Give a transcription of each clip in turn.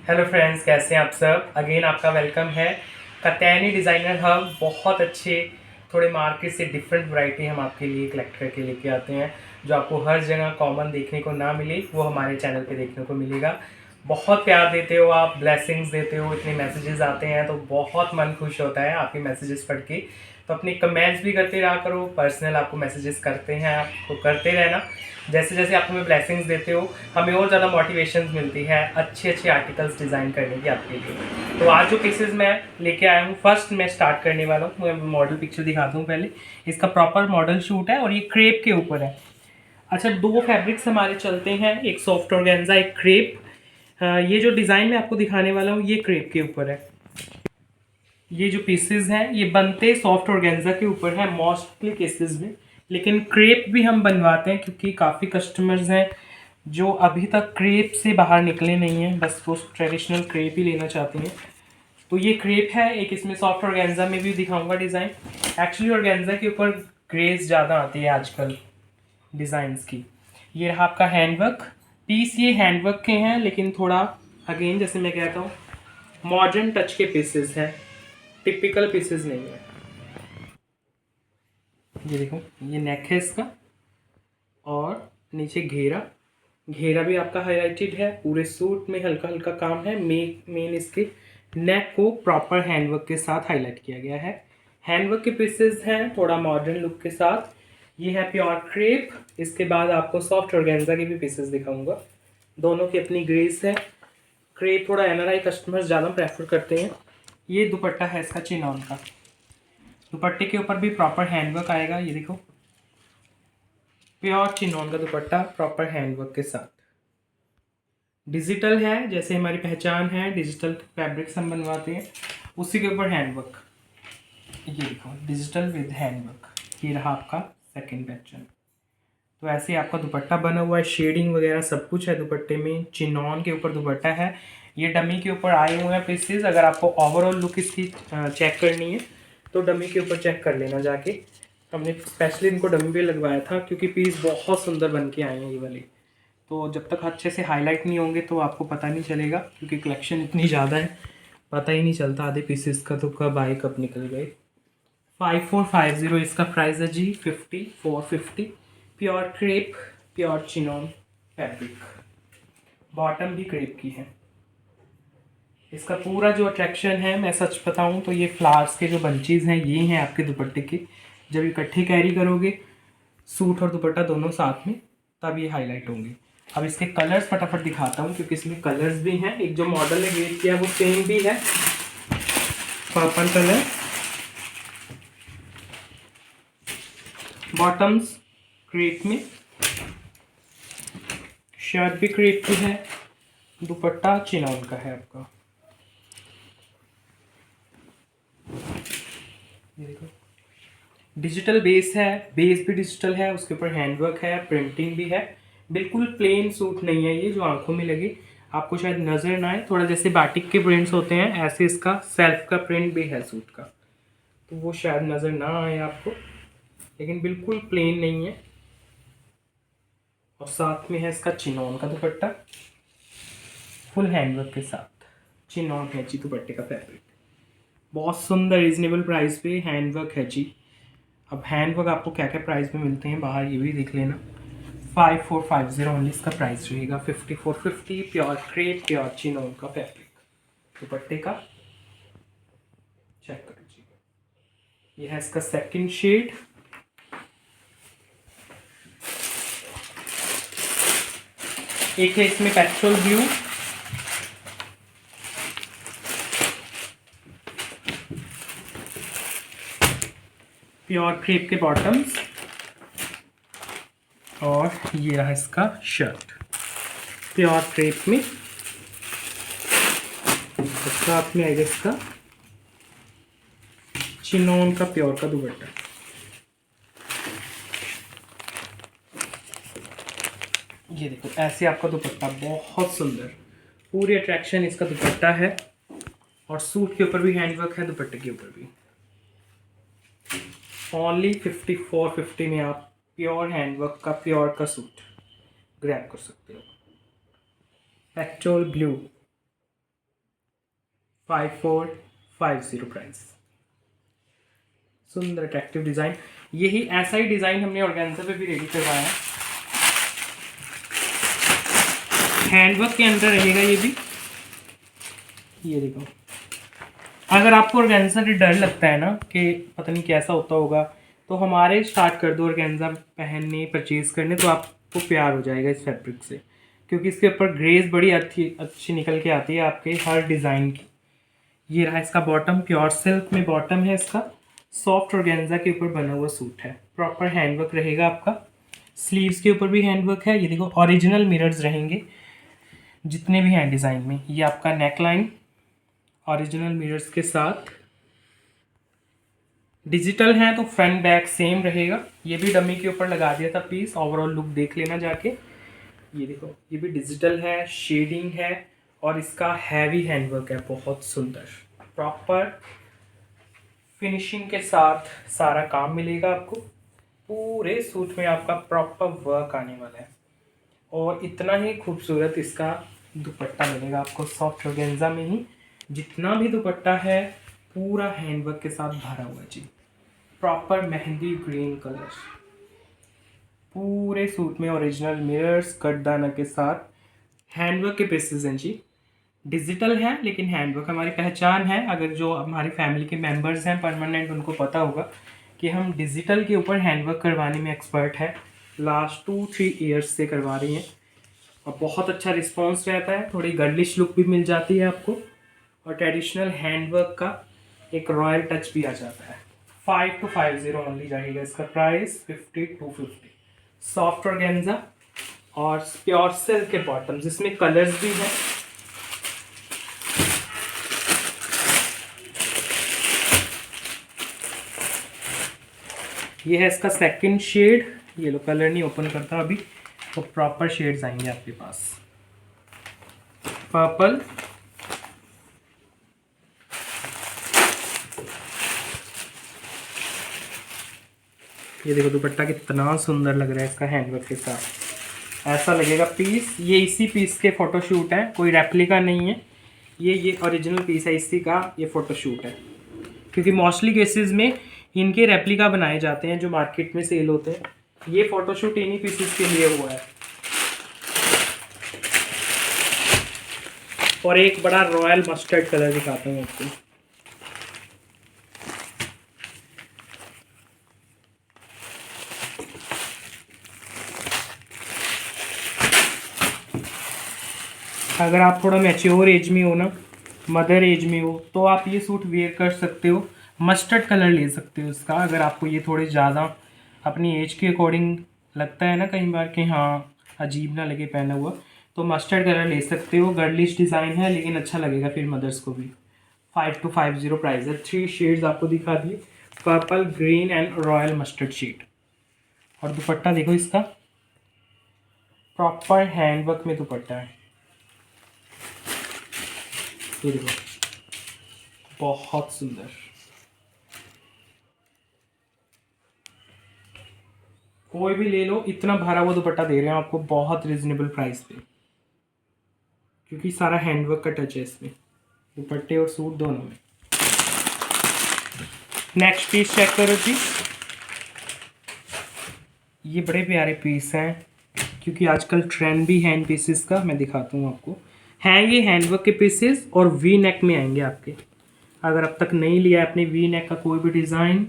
Hello friends, कैसे हैं आप सब। अगेन आपका वेलकम है कात्यायनी डिज़ाइनर हब। बहुत अच्छे थोड़े मार्केट से डिफरेंट वैरायटी हम आपके लिए कलेक्ट करके लेके आते हैं। जो आपको हर जगह कॉमन देखने को ना मिले वो हमारे चैनल पे देखने को मिलेगा। बहुत प्यार देते हो आप, ब्लेसिंग्स देते हो, इतने मैसेजेस आते हैं तो बहुत मन खुश होता है आपके मैसेजेस पढ़ के। तो अपने कमेंट्स भी करते रहा करो, पर्सनल आपको मैसेजेस करते हैं आपको करते रहना। जैसे जैसे आप हमें ब्लेसिंग्स देते हो हमें और ज़्यादा मोटिवेशन मिलती है अच्छे अच्छे आर्टिकल्स डिज़ाइन करने की आपके लिए। तो आज जो पीसेज मैं लेके आया हूँ, फर्स्ट मैं स्टार्ट करने वाला हूँ। मैं मॉडल पिक्चर दिखाता हूँ पहले। इसका प्रॉपर मॉडल शूट है और ये क्रेप के ऊपर है। अच्छा, दो फैब्रिक्स हमारे चलते हैं, एक सॉफ्ट ऑर्गेन्जा, एक क्रेप। ये जो डिज़ाइन मैं आपको दिखाने वाला हूँ ये क्रेप के ऊपर है। ये जो पीसेज हैं ये बनते सॉफ्ट ऑर्गेन्जा के ऊपर है मोस्टली केसेस में, लेकिन क्रेप भी हम बनवाते हैं क्योंकि काफ़ी कस्टमर्स हैं जो अभी तक क्रेप से बाहर निकले नहीं हैं, बस वो ट्रेडिशनल क्रेप ही लेना चाहते हैं। तो ये क्रेप है एक, इसमें सॉफ्ट ऑर्गेन्जा में भी दिखाऊंगा डिज़ाइन। एक्चुअली ऑर्गेन्जा के ऊपर ग्रेस ज़्यादा आती है आजकल डिज़ाइंस की। ये रहा आपका हैंडवर्क पीस। ये हैंडवर्क के हैं लेकिन थोड़ा अगेन जैसे मैं कहता हूँ मॉडर्न टच के पीसेस हैं, टिपिकल पीसेस नहीं है। ये देखो, ये नेक है इसका और नीचे घेरा। घेरा भी आपका हाईलाइटेड है, पूरे सूट में हल्का हल्का काम है। मेन इसके नेक को प्रॉपर हैंडवर्क के साथ हाईलाइट किया गया है। हैंडवर्क के पीसेस हैं थोड़ा मॉडर्न लुक के साथ। ये है प्योर क्रेप। इसके बाद आपको सॉफ्ट ऑर्गेन्जा के भी पीसेस दिखाऊंगा, दोनों की अपनी ग्रेस है। क्रेप थोड़ा एनआरआई कस्टमर्स ज़्यादा प्रेफर करते हैं। ये दुपट्टा है इसका चिनॉन का। दुपट्टे के ऊपर भी प्रॉपर हैंडवर्क आएगा। ये देखो, प्योर चिनॉन का दुपट्टा प्रॉपर हैंडवर्क के साथ। डिजिटल है, जैसे हमारी पहचान है डिजिटल फैब्रिक्स हम बनवाते हैं उसी के ऊपर हैंडवर्क। ये देखो, डिजिटल विद हैंडवर्क। ये रहा आपका सेकंड पैटर्न। तो ऐसे आपका दुपट्टा बना हुआ है, शेडिंग वगैरह सब कुछ है दुपट्टे में। चिनॉन के ऊपर दुपट्टा है। ये डमी के ऊपर आए हुए हैं पीसेस। अगर आपको ओवरऑल लुक इसकी चेक करनी है तो डमी के ऊपर चेक कर लेना जाके। हमने स्पेशली इनको डमी पे लगवाया था क्योंकि पीस बहुत सुंदर बन के आए हैं ये वाले। तो जब तक अच्छे से हाईलाइट नहीं होंगे तो आपको पता नहीं चलेगा, क्योंकि कलेक्शन इतनी ज़्यादा है पता ही नहीं चलता आधे पीसेस का तो कब आए कब निकल गए। 5450 इसका प्राइस है जी। 5450। Pure crepe, pure chinon fabric. Bottom भी क्रेप की है। इसका पूरा जो अट्रैक्शन है, मैं सच बताऊं तो ये फ्लावर्स के जो बंचेज हैं ये हैं आपके दुपट्टे के। जब इकट्ठे कैरी करोगे सूट और दुपट्टा दोनों साथ में तब ये हाईलाइट होंगे। अब इसके कलर्स फटाफट दिखाता हूँ क्योंकि इसमें कलर्स भी हैं। एक जो मॉडल ने वेट किया वो सेम भी है, पर्पल कलर। बॉटम्स क्रेप में, शर्ट भी क्रेप की है, दुपट्टा चिनॉन का है आपका। ये देखो, डिजिटल बेस है, बेस भी डिजिटल है, उसके ऊपर हैंडवर्क है, प्रिंटिंग भी है। बिल्कुल प्लेन सूट नहीं है ये जो आंखों में लगे आपको शायद नज़र ना आए। थोड़ा जैसे बाटिक के प्रिंट्स होते हैं ऐसे इसका सेल्फ का प्रिंट भी है सूट का, तो वो शायद नज़र ना आए आपको, लेकिन बिल्कुल प्लेन नहीं है। और साथ में है इसका चिनॉन का दुपट्टा फुल हैंडवर्क के साथ। चिनॉन है जी दुपट्टे का फैब्रिक। बहुत सुंदर रिजनेबल प्राइस पे हैंडवर्क है जी। अब हैंडवर्क आपको क्या क्या प्राइस में मिलते हैं बाहर ये भी देख लेना। 5450 ओनली इसका प्राइस रहेगा। 5450 प्योर क्रेप, प्योर चिनॉन का फैब्रिक दुपट्टे का। चेक कर लीजिएगा, ये है इसका सेकंड शेड। एक है इसमें पेट्रोल ब्लू, प्योर क्रेप के बॉटम्स, और ये रहा इसका शर्ट प्योर क्रेप में। साथ में आएगा इसका चिनॉन का प्योर का दुपट्टा। ये देखो, ऐसे आपका दुपट्टा बहुत सुंदर, पूरी अट्रैक्शन इसका दुपट्टा है। और सूट के ऊपर भी हैंडवर्क है, दुपट्टे के ऊपर भी। ओनली 5450 में आप प्योर हैंडवर्क का प्योर का सूट ग्रैब कर सकते हो। Petrol blue. 5450 प्राइस। सुंदर अट्रैक्टिव डिज़ाइन, यही ऐसा ही डिज़ाइन हमने ऑर्गेन्जा पे भी रेडी करवाया है। हैंडवर्क के अंदर रहेगा ये भी। ये देखो, अगर आपको ऑर्गेन्जा से डर लगता है ना कि पता नहीं कैसा होता होगा, तो हमारे स्टार्ट कर दो ऑर्गेन्जा पहनने परचेज करने, तो आपको प्यार हो जाएगा इस फैब्रिक से, क्योंकि इसके ऊपर ग्रेस बड़ी अच्छी निकल के आती है आपके हर डिज़ाइन की। ये रहा इसका बॉटम, प्योर सिल्क में बॉटम है इसका, सॉफ्ट ऑर्गेन्जा के ऊपर बना हुआ सूट है, प्रॉपर हैंडवर्क रहेगा आपका। स्लीव्स के ऊपर भी हैंडवर्क है, ये देखो ओरिजिनल मिरर्स रहेंगे जितने भी हैं डिज़ाइन में। ये आपका नेक लाइन ओरिजिनल मिरर्स के साथ, डिजिटल है तो फ्रंट बैक सेम रहेगा। ये भी डमी के ऊपर लगा दिया था पीस, ओवरऑल लुक देख लेना जाके। ये देखो, ये भी डिजिटल है, शेडिंग है, और इसका हैवी हैंडवर्क है, बहुत सुंदर प्रॉपर फिनिशिंग के साथ सारा काम मिलेगा आपको। पूरे सूट में आपका प्रॉपर वर्क आने वाला है, और इतना ही खूबसूरत इसका दुपट्टा मिलेगा आपको सॉफ्ट ऑर्गेन्जा में ही। जितना भी दुपट्टा है पूरा हैंडवर्क के साथ भरा हुआ जी, प्रॉपर मेहंदी ग्रीन कलर। पूरे सूट में ओरिजिनल मिरर्स कटदाना के साथ हैंडवर्क के पीसेस हैं जी। डिजिटल है लेकिन हैंडवर्क हमारी पहचान है। अगर जो हमारी फैमिली के मेंबर्स हैं परमानेंट, उनको पता होगा कि हम डिजिटल के ऊपर हैंडवर्क करवाने में एक्सपर्ट है। लास्ट 2-3 ईयर्स से करवा रही हैं, और बहुत अच्छा रिस्पांस रहता है। थोड़ी गर्लिश लुक भी मिल जाती है आपको, और ट्रेडिशनल हैंडवर्क का एक रॉयल टच भी आ जाता है। 5250 ओनली रहेगा इसका प्राइस, 5250। सॉफ्ट ऑर्गेन्जा और प्योर सिल्क के बॉटम्स, जिसमें कलर्स भी हैं। ये है इसका सेकंड शेड। ये लो, कलर नहीं ओपन करता अभी, तो प्रॉपर शेड्स आएंगे आपके पास। पर्पल, ये देखो दुपट्टा कितना सुंदर लग रहा है इसका हैंडवर्क के साथ, ऐसा लगेगा पीस। ये इसी पीस के फोटोशूट है, कोई रेप्लिका नहीं है। ये ओरिजिनल पीस है, इसी का ये फोटोशूट है, क्योंकि मोस्टली केसेस में इनके रेप्लिका बनाए जाते हैं जो मार्केट में सेल होते हैं। ये फोटोशूट इन्हीं पीसेस के लिए हुआ है। और एक बड़ा रॉयल मस्टर्ड कलर दिखाता हूँ आपको। अगर आप थोड़ा मैच्योर एज में हो ना, मदर एज में हो, तो आप ये सूट वेयर कर सकते हो। मस्टर्ड कलर ले सकते हो इसका, अगर आपको ये थोड़े ज़्यादा अपनी एज के अकॉर्डिंग लगता है ना कई बार कि हाँ अजीब ना लगे पहना हुआ, तो मस्टर्ड कलर ले सकते हो। गर्लिश डिज़ाइन है लेकिन अच्छा लगेगा फिर मदर्स को भी। 5250 प्राइस है। 3 शेड्स आपको दिखा दिए, purple, green and royal mustard shade. और दुपट्टा देखो इसका, प्रॉपर हैंडवर्क में दुपट्टा है। ये देखो, बहुत सुंदर। कोई भी ले लो, इतना भरा हुआ दुपट्टा दे रहे हैं आपको बहुत रिजनेबल प्राइस पे, क्योंकि सारा हैंडवर्क का टच है इसमें, दुपट्टे और सूट दोनों में। नेक्स्ट पीस चेक करो जी। ये बड़े प्यारे पीस हैं, क्योंकि आजकल ट्रेंड भी हैंड पीसेस का। मैं दिखाता हूँ आपको, हैं ये हैंडवर्क के पीसेस, और वी नेक में आएंगे आपके। अगर अब तक नहीं लिया है अपने वी नेक का कोई भी डिज़ाइन,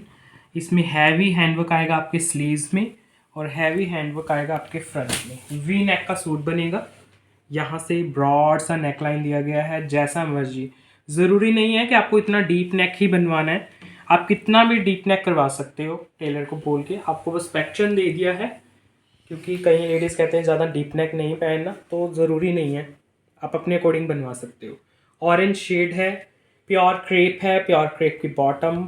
इसमें हैवी हैंडवर्क आएगा आपके स्लीव्स में, और हैवी हैंडवर्क आएगा आपके फ्रंट में। वी नेक का सूट बनेगा, यहाँ से ब्रॉड सा नेक लाइन दिया गया है, जैसा मर्जी। ज़रूरी नहीं है कि आपको इतना डीप नेक ही बनवाना है, आप कितना भी डीप नेक करवा सकते हो टेलर को बोल के। आपको बस पैटर्न दे दिया है, क्योंकि कई लेडीज़ कहते हैं ज़्यादा डीप नेक नहीं पहनना, तो ज़रूरी नहीं है, आप अपने अकॉर्डिंग बनवा सकते हो। ऑरेंज शेड है, प्योर क्रेप है, प्योर क्रेप की बॉटम।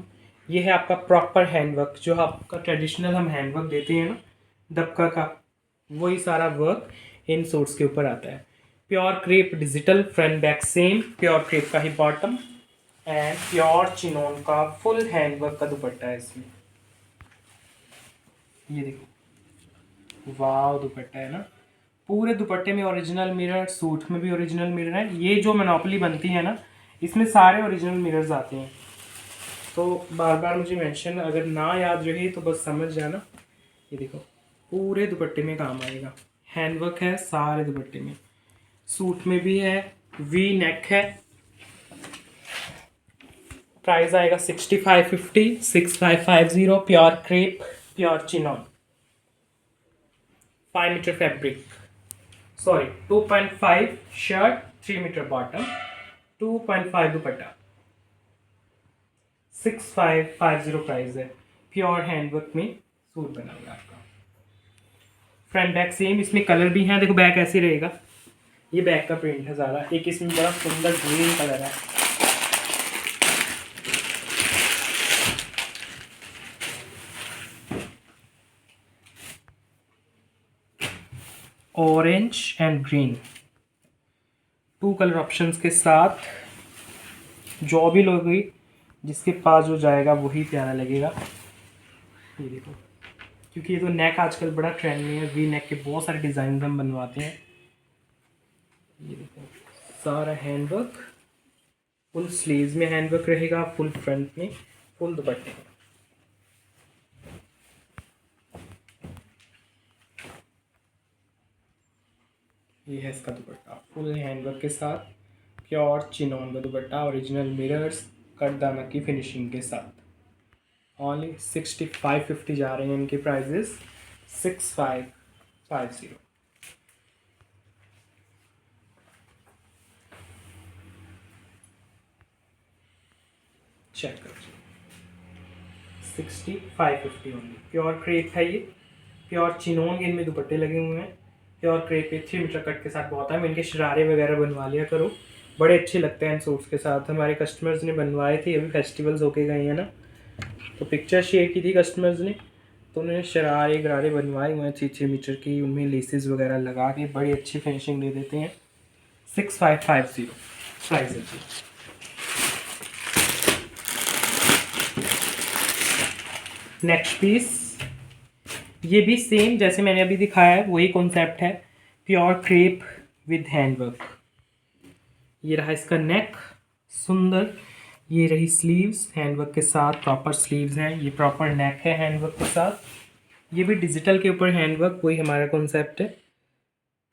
ये है आपका प्रॉपर हैंडवर्क, जो आपका ट्रेडिशनल हम हैंडवर्क देते हैं ना दबका का, वही सारा वर्क इन सूट्स के ऊपर आता है। Pure crepe digital, front back same, pure crepe का ही बॉटम, एंड प्योर चिनोन का फुल हैंडवर्क का दुपट्टा है इसमें। ये देखो, वाव दुपट्टा है ना, पूरे दुपट्टे में ओरिजिनल मिरर, सूट में भी ओरिजिनल मिरर है। ये जो मोनोपोली बनती है ना, इसमें सारे ओरिजिनल मिरर्स आते हैं, तो बार बार मुझे मेंशन अगर ना याद रहे तो बस समझ जाना। ये देखो पूरे दुपट्टे में काम आएगा, हैंडवर्क है सारे दुपट्टे में, सूट में भी है, वी नेक है। प्राइस आएगा 6550, 6550, pure crepe, pure chinon, 5 metre fabric, sorry 2.5 shirt, 3 metre bottom, 2.5 dupatta, 6550 price है। प्योर हैंडवर्क में सूट बना हुआ है आपका। फ्रंट बैक सेम, इसमें कलर भी हैं, देखो बैक ऐसे रहेगा, ये बैक का प्रिंट है ज़्यादा। एक इसमें बड़ा सुंदर ग्रीन कलर है, orange and green, 2 colour options के साथ। जो भी लोगी जिसके पास जो जाएगा वही प्यारा लगेगा। ये देखो, क्योंकि ये तो नेक आजकल बड़ा ट्रेंड में है, वी नेक के बहुत सारे डिज़ाइन हम बनवाते हैं। ये देखो सारा हैंडवर्क, फुल स्लीव्स में हैंडवर्क रहेगा, फुल फ्रंट में, फुल दुपट्टे में। ये है इसका दुपट्टा, फुल हैंडवर्क के साथ, प्योर चिनॉन का दुपट्टा, ओरिजिनल मिरर्स, कटदाना की फिनिशिंग के साथ। ओनली 6550 जा रहे हैं इनके प्राइजेस, 6550। चेक करो, 6550 ओनली। प्योर क्रेप है ये, प्योर चिनोन के इनमें दुपट्टे लगे हुए हैं, प्योर क्रेप पे 3 मीटर कट के साथ बहुत है। इनके शरारे वगैरह बनवा लिया करो, बड़े अच्छे लगते हैं इन सूट्स के साथ। हमारे कस्टमर्स ने बनवाए थे, अभी फेस्टिवल्स होके गए हैं ना, तो पिक्चर शेयर की थी कस्टमर्स ने, तो उन्होंने शरारे गरारे बनवाए हुए हैं 3 मीटर की, उनमें लेसेस वगैरह लगा के बड़ी अच्छी फिनिशिंग दे देते हैं। 6550 प्राइस है जी। नेक्स्ट पीस, ये भी सेम जैसे मैंने अभी दिखाया है वही कॉन्सेप्ट है, प्योर क्रेप विद हैंडवर्क। ये रहा इसका नेक सुंदर, ये रही स्लीव्स हैंडवर्क के साथ, प्रॉपर स्लीव्स हैं, ये प्रॉपर नेक है हैंडवर्क के साथ। ये भी डिजिटल के ऊपर हैंडवर्क, वही हमारा कॉन्सेप्ट है।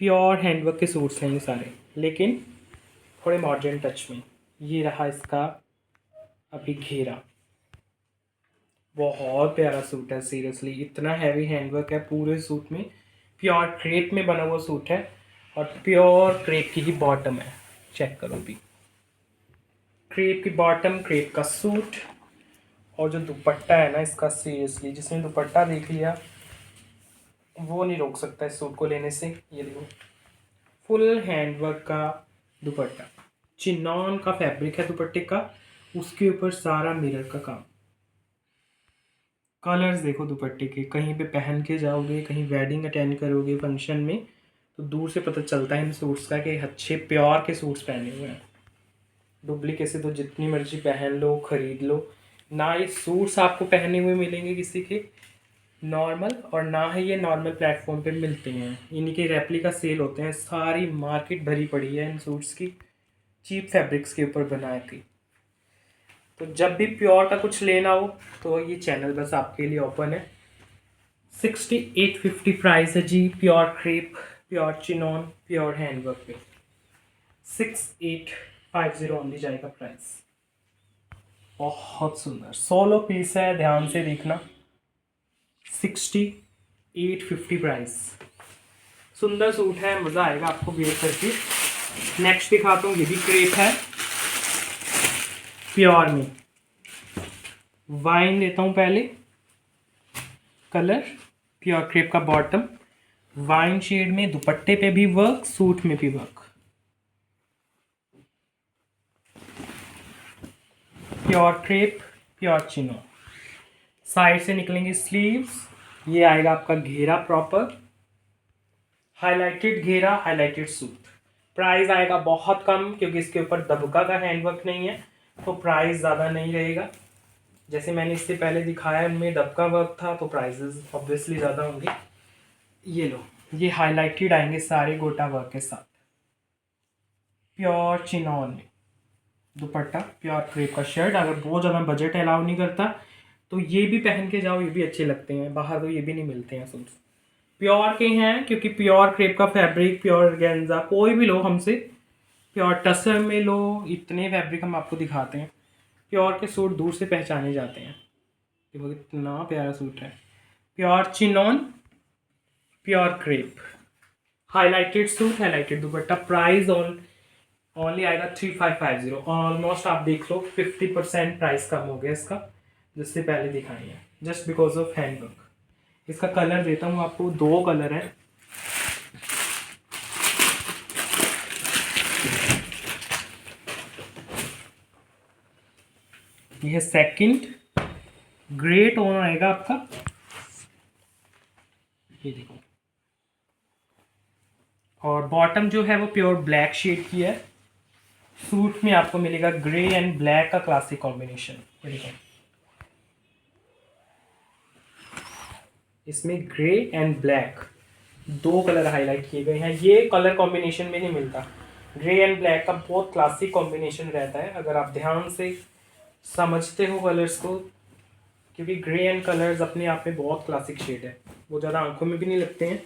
प्योर हैंडवर्क के सूट्स हैं ये सारे, लेकिन थोड़े मॉडर्न टच में। ये रहा इसका अभी घेरा, बहुत प्यारा सूट है सीरियसली, इतना हैवी हैंडवर्क है पूरे सूट में, प्योर क्रेप में बना हुआ सूट है, और प्योर क्रेप की ही बॉटम है। चेक करो भी, क्रेप की बॉटम, क्रेप का सूट, और जो दुपट्टा है ना इसका, सीरियसली जिसने दुपट्टा देख लिया वो नहीं रोक सकता इस सूट को लेने से। ये देखो फुल हैंडवर्क का दुपट्टा, चिनॉन का फैब्रिक है दुपट्टे का, उसके ऊपर सारा मिरर का काम। कलर्स देखो दुपट्टे के, कहीं पे पहन के जाओगे, कहीं वेडिंग अटेंड करोगे फंक्शन में, तो दूर से पता चलता है इन सूट्स का कि अच्छे प्योर के सूट्स पहने हुए हैं। डुप्लीकेट से तो जितनी मर्जी पहन लो, खरीद लो, ना ये सूट्स आपको पहने हुए मिलेंगे किसी के नॉर्मल, और ना ही ये नॉर्मल प्लेटफॉर्म पे मिलते हैं, इनके रेप्लिका सेल होते हैं। सारी मार्केट भरी पड़ी है इन सूट्स की, चीप फैब्रिक्स के ऊपर बनाए थी। तो जब भी प्योर का कुछ लेना हो तो ये चैनल बस आपके लिए ओपन है। 6850 प्राइस है जी, pure crepe, pure chinon, pure handwork पे 6850 ओनली जाएगा प्राइस। बहुत सुंदर सोलो पीस है, ध्यान से देखना, 6850 प्राइस। सुंदर सूट है, मज़ा आएगा आपको वेयर करके। नेक्स्ट दिखाता हूँ, ये भी क्रेप है प्योर में, वाइन देता हूँ पहले कलर, प्योर क्रेप का बॉटम, वाइन शेड में, दुपट्टे पे भी वर्क, सूट में भी वर्क, प्योर क्रेप, प्योर चिनो। साइड से निकलेंगे स्लीव्स, ये आएगा आपका घेरा प्रॉपर, हाईलाइटेड घेरा, हाईलाइटेड सूट। प्राइस आएगा बहुत कम, क्योंकि इसके ऊपर दबका का हैंडवर्क नहीं है, तो प्राइस ज़्यादा नहीं रहेगा। जैसे मैंने इससे पहले दिखाया उनमें दबका वर्क था, तो प्राइसेस ऑब्वियसली ज़्यादा होंगे। ये लो, ये हाईलाइटेड आएंगे सारे गोटा वर्क के साथ, प्योर चिनॉन में, दुपट्टा प्योर क्रेप का शर्ट। अगर बहुत ज़्यादा बजट अलाउ नहीं करता तो ये भी पहन के जाओ, ये भी अच्छे लगते हैं, बाहर तो ये भी नहीं मिलते हैं सूट्स। प्योर के हैं क्योंकि प्योर क्रेप का फैब्रिक, प्योर ऑर्गेन्जा, कोई भी लो हमसे, प्योर टसर में लो, इतने फैब्रिक हम आपको दिखाते हैं। प्योर के सूट दूर से पहचाने जाते हैं। देखो कितना प्यारा सूट है, pure chinon, pure crepe, highlighted suit, highlighted दुपट्टा। प्राइस ओनली आएगा 3550। ऑलमोस्ट आप देख लो 50% प्राइस कम हो गया इसका, जिससे पहले दिखाई है, जस्ट बिकॉज ऑफ हैंडवर्क। इसका कलर देता हूँ आपको, 2 कलर है। ये है सेकंड, ग्रे टोन आएगा आपका, ये देखो। और बॉटम जो है वो प्योर ब्लैक शेड की है। सूट में आपको मिलेगा ग्रे एंड ब्लैक का क्लासिक कॉम्बिनेशन, ये देखो। इसमें grey and black 2 colour highlight किए गए हैं। ये कलर कॉम्बिनेशन में नहीं मिलता। ग्रे एंड ब्लैक का बहुत क्लासिक कॉम्बिनेशन रहता है, अगर आप ध्यान से समझते हो कलर्स को, क्योंकि ग्रे एंड कलर्स अपने आप में बहुत क्लासिक शेड है, वो ज़्यादा आंखों में भी नहीं लगते हैं।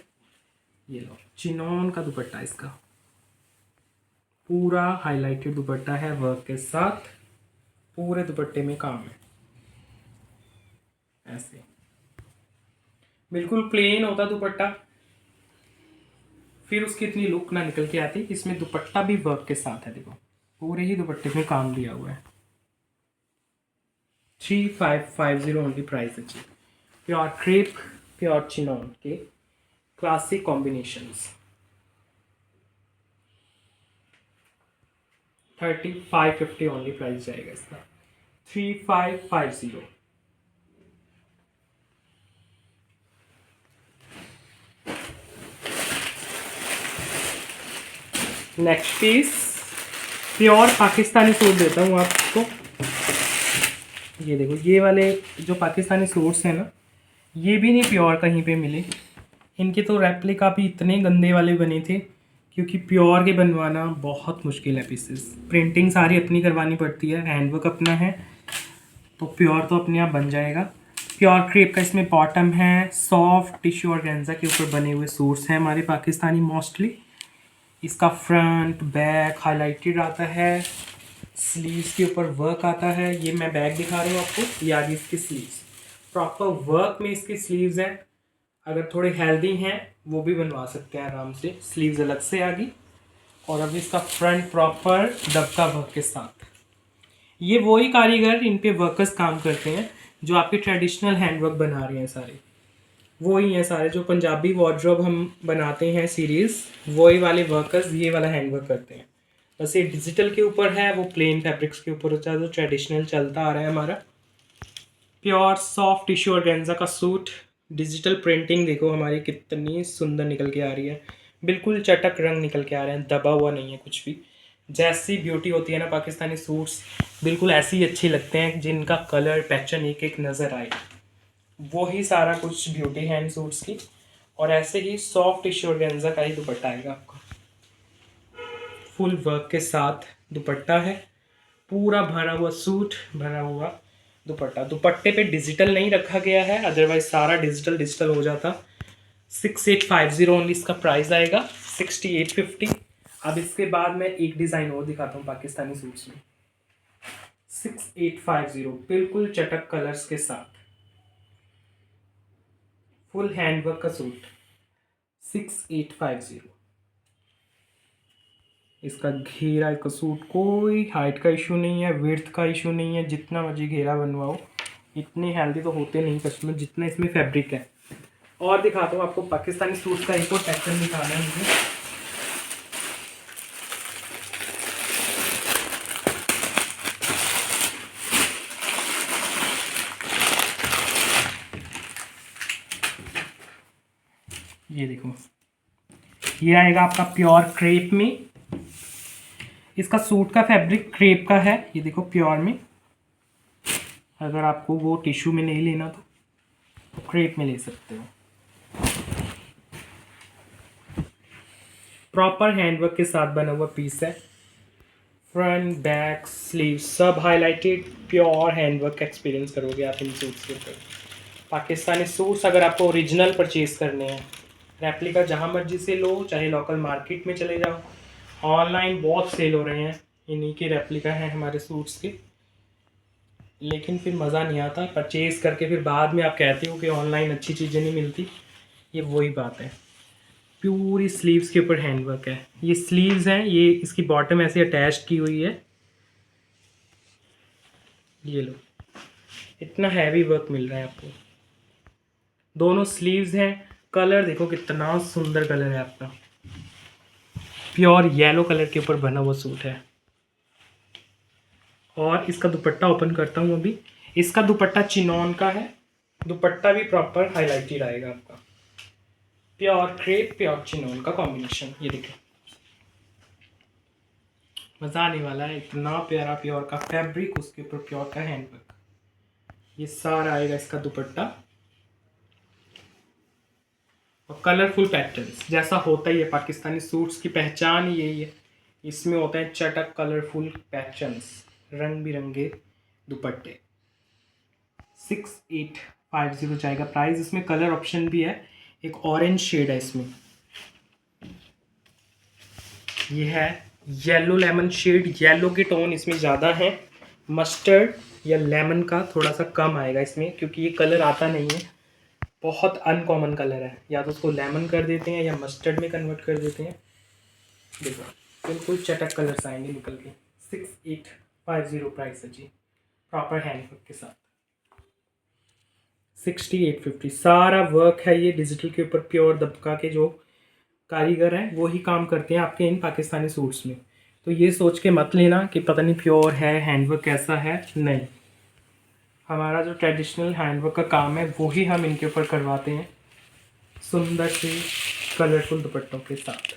ये लो, चिनॉन का दुपट्टा इसका, पूरा हाईलाइटेड दुपट्टा है वर्क के साथ, पूरे दुपट्टे में काम है। ऐसे बिल्कुल प्लेन होता दुपट्टा, फिर उसकी इतनी लुक ना निकल के आती। इसमें दुपट्टा भी वर्क के साथ है, देखो पूरे ही दुपट्टे में काम दिया हुआ है। 3550 ओनली प्राइस है जी। प्योर क्रेप, प्योर चिनॉन के क्लासिक कॉम्बिनेशंस। 3550 ओनली प्राइस जाएगा इसका, 3550। Next piece pure Pakistani suit देता हूँ आपको। ये देखो, ये वाले जो पाकिस्तानी सूट्स हैं ना, ये भी नहीं प्योर कहीं पे मिले। इनके तो रेप्लिका भी इतने गंदे वाले बने थे, क्योंकि प्योर के बनवाना बहुत मुश्किल है। पीसेस प्रिंटिंग सारी अपनी करवानी पड़ती है, हैंडवर्क अपना है, तो प्योर तो अपने आप बन जाएगा। प्योर क्रेप का इसमें बॉटम है, सॉफ्ट टिश्यू ऑर्गेन्जा के ऊपर बने हुए सूट्स हैं हमारे पाकिस्तानी मोस्टली। इसका फ्रंट बैक हाईलाइटेड आता है, स्लीव्स के ऊपर वर्क आता है। ये मैं बैक दिखा रहा हूँ आपको, ये आगे इसकी स्लीव्स, प्रॉपर वर्क में इसकी स्लीव्स हैं। अगर थोड़े हेल्दी हैं वो भी बनवा सकते हैं आराम से, स्लीव्स अलग से आ गई। और अब इसका फ्रंट प्रॉपर दबका वर्क के साथ। ये वही कारीगर इन पे वर्कर्स काम करते हैं जो आपके ट्रेडिशनल हैंडवर्क बना रहे हैं सारे, वही हैं सारे जो पंजाबी वार्डरोब हम बनाते हैं सीरीज़, वही वाले वर्कर्स ये वाला हैंडवर्क करते हैं। बस ये डिजिटल के ऊपर है, वो प्लेन फैब्रिक्स के ऊपर होता है जो ट्रेडिशनल चलता आ रहा है हमारा। प्योर सॉफ्ट टिश्यू ऑर्गेन्जा का सूट, डिजिटल प्रिंटिंग देखो हमारी कितनी सुंदर निकल के आ रही है, बिल्कुल चटक रंग निकल के आ रहे हैं, दबा हुआ नहीं है कुछ भी। जैसी ब्यूटी होती है ना पाकिस्तानी सूट्स, बिल्कुल ऐसे ही अच्छे लगते हैं जिनका कलर पैटर्न एक एक नज़र आए, वो ही सारा कुछ ब्यूटी है इन सूट्स की। और ऐसे ही सॉफ्ट टिश्यू ऑर्गेन्जा का ही दुपट्टा आएगा आपको, फुल वर्क के साथ दुपट्टा है, पूरा भरा हुआ सूट, भरा हुआ दुपट्टा। दुपट्टे पे डिजिटल नहीं रखा गया है, अदरवाइज सारा डिजिटल डिजिटल हो जाता। 6850 ओनली इसका प्राइस आएगा, 6850। अब इसके बाद मैं एक डिज़ाइन और दिखाता हूँ पाकिस्तानी सूट्स में। 6850 बिल्कुल चटक कलर्स के साथ, फुल हैंडवर्क का सूट, 6850। इसका घेरा का सूट, कोई हाइट का इशू नहीं है, विड्थ का इशू नहीं है, जितना मर्जी घेरा बनवाओ। इतने हेल्दी तो होते नहीं कस्टमर जितना इसमें फैब्रिक है। और दिखाता हूँ आपको पाकिस्तानी सूट का एक और पैटर्न दिखाना है मुझे। ये देखो, ये आएगा आपका प्योर क्रेप में। इसका सूट का फैब्रिक क्रेप का है, ये देखो प्योर में। अगर आपको वो टिश्यू में नहीं लेना तो क्रेप में ले सकते हो। प्रॉपर हैंडवर्क के साथ बना हुआ पीस है। फ्रंट बैक स्लीव सब हाईलाइटेड, प्योर हैंडवर्क का एक्सपीरियंस करोगे आप इन सूट्स के ऊपर। पाकिस्तानी सूट्स अगर आपको ओरिजिनल परचेज करने हैं, रेप्लिका जहाँ मर्जी से लो, चाहे लोकल मार्केट में चले जाओ, ऑनलाइन बहुत सेल हो रहे हैं, इन्हीं के रेप्लिका हैं हमारे सूट्स के। लेकिन फिर मज़ा नहीं आता परचेज़ करके, फिर बाद में आप कहते हो कि ऑनलाइन अच्छी चीज़ें नहीं मिलती। ये वही बात है। पूरी स्लीव्स के ऊपर हैंडवर्क है। ये स्लीव्स हैं, ये इसकी बॉटम ऐसे अटैच की हुई है, ये लो, इतना हैवी वर्क मिल रहा है आपको। दोनों स्लीव्स हैं। कलर देखो कितना सुंदर कलर है आपका, प्योर येलो कलर के ऊपर बना हुआ सूट है। और इसका दुपट्टा ओपन करता हूँ अभी। इसका दुपट्टा चिनॉन का है, दुपट्टा भी प्रॉपर हाईलाइटेड आएगा आपका, प्योर क्रेप प्योर चिनॉन का कॉम्बिनेशन। ये देखिए मज़ा आने वाला है, इतना प्यारा प्योर का फैब्रिक, उसके ऊपर प्योर का हैंडवर्क। ये सारा आएगा इसका दुपट्टा, और कलरफुल पैटर्न्स जैसा होता ही है, पाकिस्तानी सूट्स की पहचान ही यही है, इसमें होते हैं चटक कलरफुल पैटर्न्स, रंग बिरंगे दुपट्टे। 6850 जाएगा प्राइस। इसमें कलर ऑप्शन भी है, एक ऑरेंज शेड है इसमें, ये है येलो लेमन शेड। येलो के टोन इसमें ज़्यादा है, मस्टर्ड या लेमन का थोड़ा सा कम आएगा इसमें, क्योंकि ये कलर आता नहीं है, बहुत अनकॉमन कलर है। या तो उसको लेमन कर देते हैं या मस्टर्ड में कन्वर्ट कर देते हैं। देखो बिल्कुल चटक कलर्स आएंगे निकल के। 6850 प्राइस है जी, प्रॉपर हैंडवर्क के साथ। 6850 सारा वर्क है ये डिजिटल के ऊपर, प्योर दबका के जो कारीगर हैं वो ही काम करते हैं आपके इन पाकिस्तानी सूट्स में। तो ये सोच के मत लेना कि पता नहीं प्योर है, हैंडवर्क कैसा है, नहीं। हमारा जो ट्रेडिशनल हैंडवर्क का काम है वो ही हम इनके ऊपर करवाते हैं, सुंदर से कलरफुल दुपट्टों के साथ।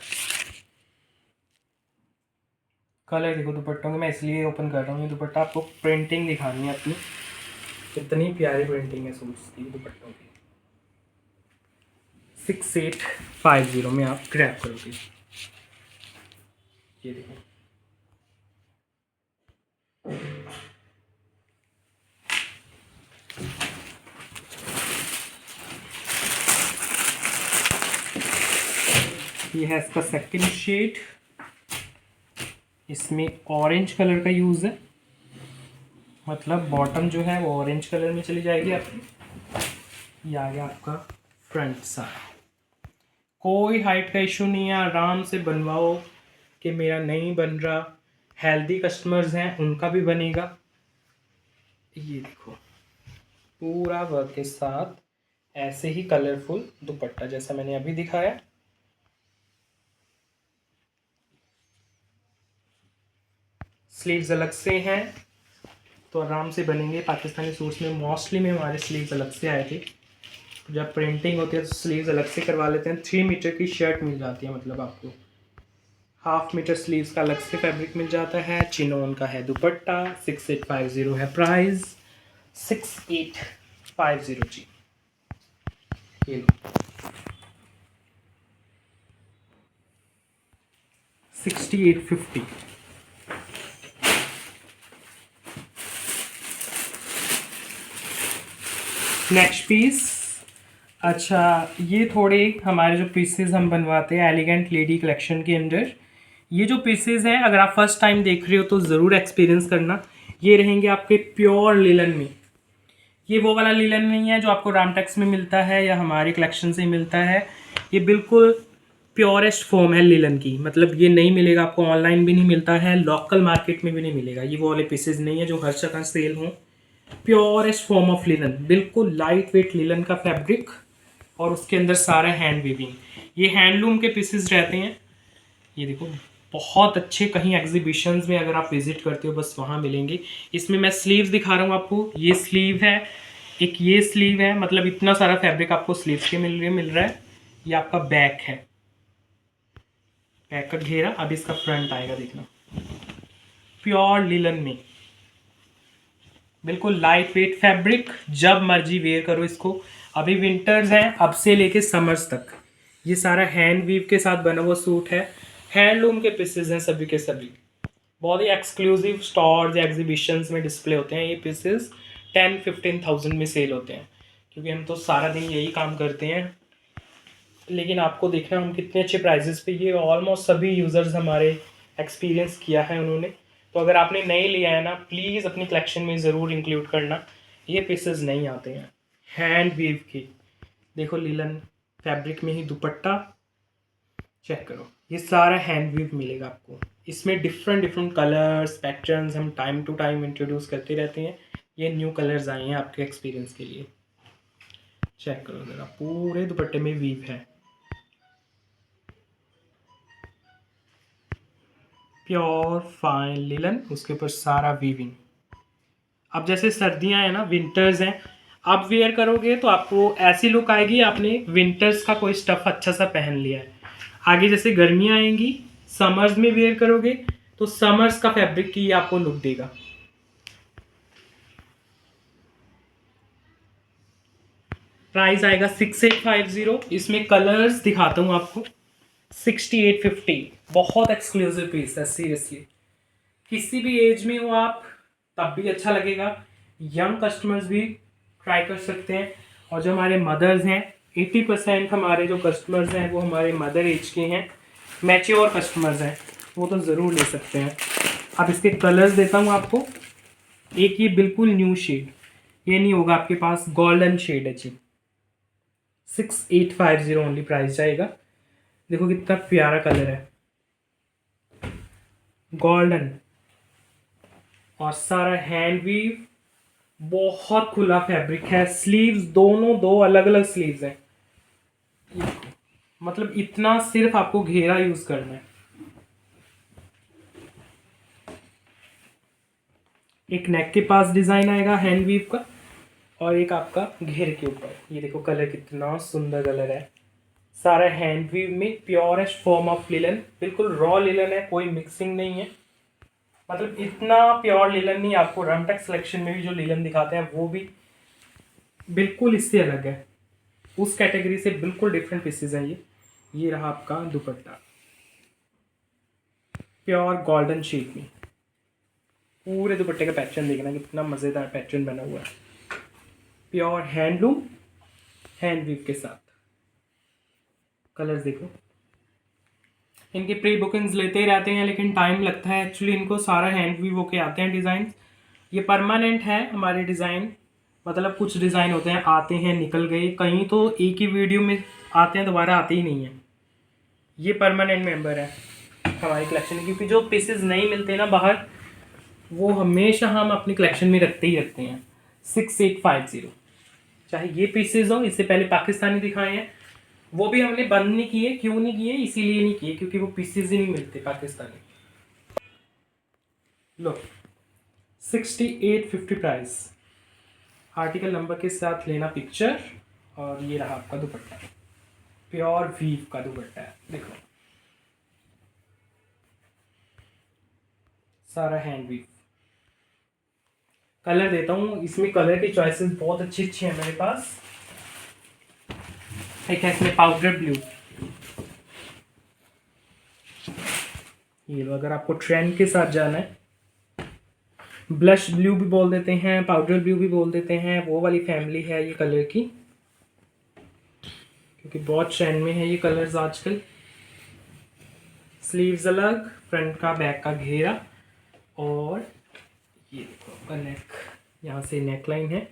कलर देखो दुपट्टों के, मैं इसलिए ओपन कर रहा हूँ, ये दुपट्टा आपको प्रिंटिंग दिखानी है अपनी, कितनी प्यारी प्रिंटिंग है सूट्स की दुपट्टों की। 6850 में आप ग्रैब करोगे। ये देखो ये है इसका सेकंड शेड, इसमें ऑरेंज कलर का यूज़ है, मतलब बॉटम जो है वो ऑरेंज कलर में चली जाएगी आपकी। ये आ गया आपका फ्रंट साइड। कोई हाइट का इशू नहीं है, आराम से बनवाओ कि मेरा नहीं बन रहा। हेल्दी कस्टमर्स हैं उनका भी बनेगा। ये देखो पूरा वर्क के साथ ऐसे ही कलरफुल दुपट्टा जैसा मैंने अभी दिखाया। स्लीव्स अलग से हैं तो आराम से बनेंगे। पाकिस्तानी सूट्स में मोस्टली में हमारे स्लीव्स अलग से आए थे, जब प्रिंटिंग होती है तो स्लीव्स अलग से करवा लेते हैं। 3 मीटर की शर्ट मिल जाती है, मतलब आपको 1/2 मीटर स्लीव्स का अलग से फैब्रिक मिल जाता है। चिनोन का है दुपट्टा। 6850 है प्राइस, 6850 जी। ये लो 6850। Next piece. अच्छा ये थोड़े हमारे जो पीसेस हम बनवाते हैं एलिगेंट लेडी कलेक्शन के अंदर, ये जो पीसेस हैं अगर आप फर्स्ट टाइम देख रहे हो तो ज़रूर एक्सपीरियंस करना। ये रहेंगे आपके प्योर लिलन में। ये वो वाला लिलन नहीं है जो आपको रामटेक्स में मिलता है या हमारी कलेक्शन से मिलता है, ये बिल्कुल प्योरेस्ट फॉर्म है लिलन की। मतलब ये नहीं मिलेगा आपको, ऑनलाइन भी नहीं मिलता है, लोकल मार्केट में भी नहीं मिलेगा। ये वो वाले पीसेस नहीं है जो हर जगह सेल हों। प्योरेस्ट फॉर्म ऑफ लिलन, बिल्कुल लाइट वेट लिलन का फैब्रिक, और उसके अंदर सारा हैंड वीविंग। ये हैंडलूम के पीसेस रहते हैं। ये देखो बहुत अच्छे, कहीं एग्जीबिशंस में अगर आप विजिट करते हो बस वहाँ मिलेंगे। इसमें मैं स्लीव्स दिखा रहा हूँ आपको। ये स्लीव है, एक ये स्लीव है, मतलब इतना सारा फैब्रिक आपको स्लीव्स के मिल रहा है। ये आपका बैक है, बैक का घेरा। अब इसका फ्रंट आएगा, देखना प्योर लिलन में, बिल्कुल लाइट वेट फैब्रिक, जब मर्जी वेयर करो इसको। अभी विंटर्स हैं, अब से लेके समर्स तक। ये सारा हैंड वीव के साथ बना हुआ सूट है, हैंडलूम के पीसेस हैं सभी के सभी। बहुत ही एक्सक्लूसिव स्टोर्स या एग्जीबिशंस में डिस्प्ले होते हैं ये पीसेस। 10-15 थाउजेंड में सेल होते हैं, क्योंकि हम तो सारा दिन यही काम करते हैं। लेकिन आपको देखना हम कितने अच्छे प्राइजेस पे, ये ऑलमोस्ट सभी यूज़र्स हमारे एक्सपीरियंस किया है उन्होंने। तो अगर आपने नहीं लिया है ना, प्लीज़ अपनी कलेक्शन में ज़रूर इंक्लूड करना, ये पीसेस नहीं आते हैं। हैंड वीव की देखो, लिलन फैब्रिक में ही दुपट्टा, चेक करो, ये सारा हैंड वीव मिलेगा आपको। इसमें डिफरेंट डिफरेंट कलर्स पैटर्न्स हम टाइम टू टाइम इंट्रोड्यूस करते रहते हैं। ये न्यू कलर्स आए हैं आपके एक्सपीरियंस के लिए। चेक करो ज़रा, पूरे दुपट्टे में वीव है, प्योर फाइन लिलन, उसके ऊपर सारा वीविंग। अब जैसे सर्दियां हैं ना, विंटर्स हैं, आप वेयर करोगे तो आपको ऐसी लुक आएगी आपने विंटर्स का कोई स्टफ़ अच्छा सा पहन लिया है। आगे जैसे गर्मियां आएंगी, समर्स में वेयर करोगे तो समर्स का फैब्रिक की आपको लुक देगा। प्राइस आएगा 6850। इसमें कलर्स दिखाता हूँ आपको। 6850 बहुत एक्सक्लूसिव पीस है सीरियसली। किसी भी एज में हो आप तब भी अच्छा लगेगा, यंग कस्टमर्स भी ट्राई कर सकते हैं। और जो हमारे मदर्स हैं, 80% हमारे जो कस्टमर्स हैं वो हमारे मदर एज के हैं, मैच्योर कस्टमर्स हैं, वो तो ज़रूर ले सकते हैं। अब इसके कलर्स देता हूँ आपको। एक ये बिल्कुल न्यू शेड, ये नहीं होगा आपके पास, गोल्डन शेड है जी। 6850 ओनली प्राइस जाएगा। देखो कितना प्यारा कलर है, गोल्डन, और सारा हैंड वीव, बहुत खुला फैब्रिक है। स्लीव्स दोनों दो अलग अलग स्लीव्स हैं, मतलब इतना सिर्फ आपको घेरा यूज करना है। एक नेक के पास डिजाइन आएगा हैंड वीव का, और एक आपका घेर के ऊपर। ये देखो कलर कितना सुंदर कलर है, सारा हैंड वीव में, प्योरेस्ट फॉर्म ऑफ लिलन, बिल्कुल रॉ लिलन है, कोई मिक्सिंग नहीं है। मतलब इतना प्योर लिलन नहीं, आपको रमटेक सिलेक्शन में भी जो लिलन दिखाते हैं वो भी बिल्कुल इससे अलग है, उस कैटेगरी से बिल्कुल डिफरेंट पीसेज हैं ये रहा आपका दुपट्टा, प्योर गोल्डन शेड में। पूरे दुपट्टे का पैटर्न देखना कितना मज़ेदार पैटर्न बना हुआ है, प्योर हैंडलूम हैंड वीव के साथ। कलर्स देखो, इनके प्री बुकिंग्स लेते ही रहते हैं लेकिन टाइम लगता है एक्चुअली, इनको सारा हैंड वीव होके आते हैं डिज़ाइन। ये परमानेंट है हमारे डिज़ाइन, मतलब कुछ डिज़ाइन होते हैं आते हैं निकल गए, कहीं तो एक ही वीडियो में आते हैं दोबारा आते ही नहीं है। ये परमानेंट मेंबर है हमारी कलेक्शन, क्योंकि जो पीसेस नहीं मिलते ना बाहर, वो हमेशा हम अपनी कलेक्शन में रखते ही रखते हैं। 6850, चाहे ये पीसेज हो, इससे पहले पाकिस्तानी दिखाए हैं, वो भी हमने बंद नहीं किए। क्यों नहीं किए? इसीलिए नहीं किए क्योंकि वो पीसेज ही नहीं मिलते पाकिस्तानी। लो 6850 प्राइस, आर्टिकल नंबर के साथ लेना पिक्चर। और ये रहा आपका दुपट्टा, प्योर वीव का दुपट्टा है, देखो सारा हैंड वीव। कलर देता हूँ, इसमें कलर की चॉइसेस बहुत अच्छी अच्छी है मेरे पास। एक है इसमें पाउडर ब्लू, ये लो, अगर आपको ट्रेंड के साथ जाना है, ब्लश ब्लू भी बोल देते हैं, पाउडर ब्लू भी बोल देते हैं, वो वाली फैमिली है ये कलर की, क्योंकि बहुत ट्रेंड में है ये कलर्स आजकल। स्लीव्स अलग, फ्रंट का बैक का घेरा, और ये देखो आपका नेक, यहाँ से नेक लाइन है,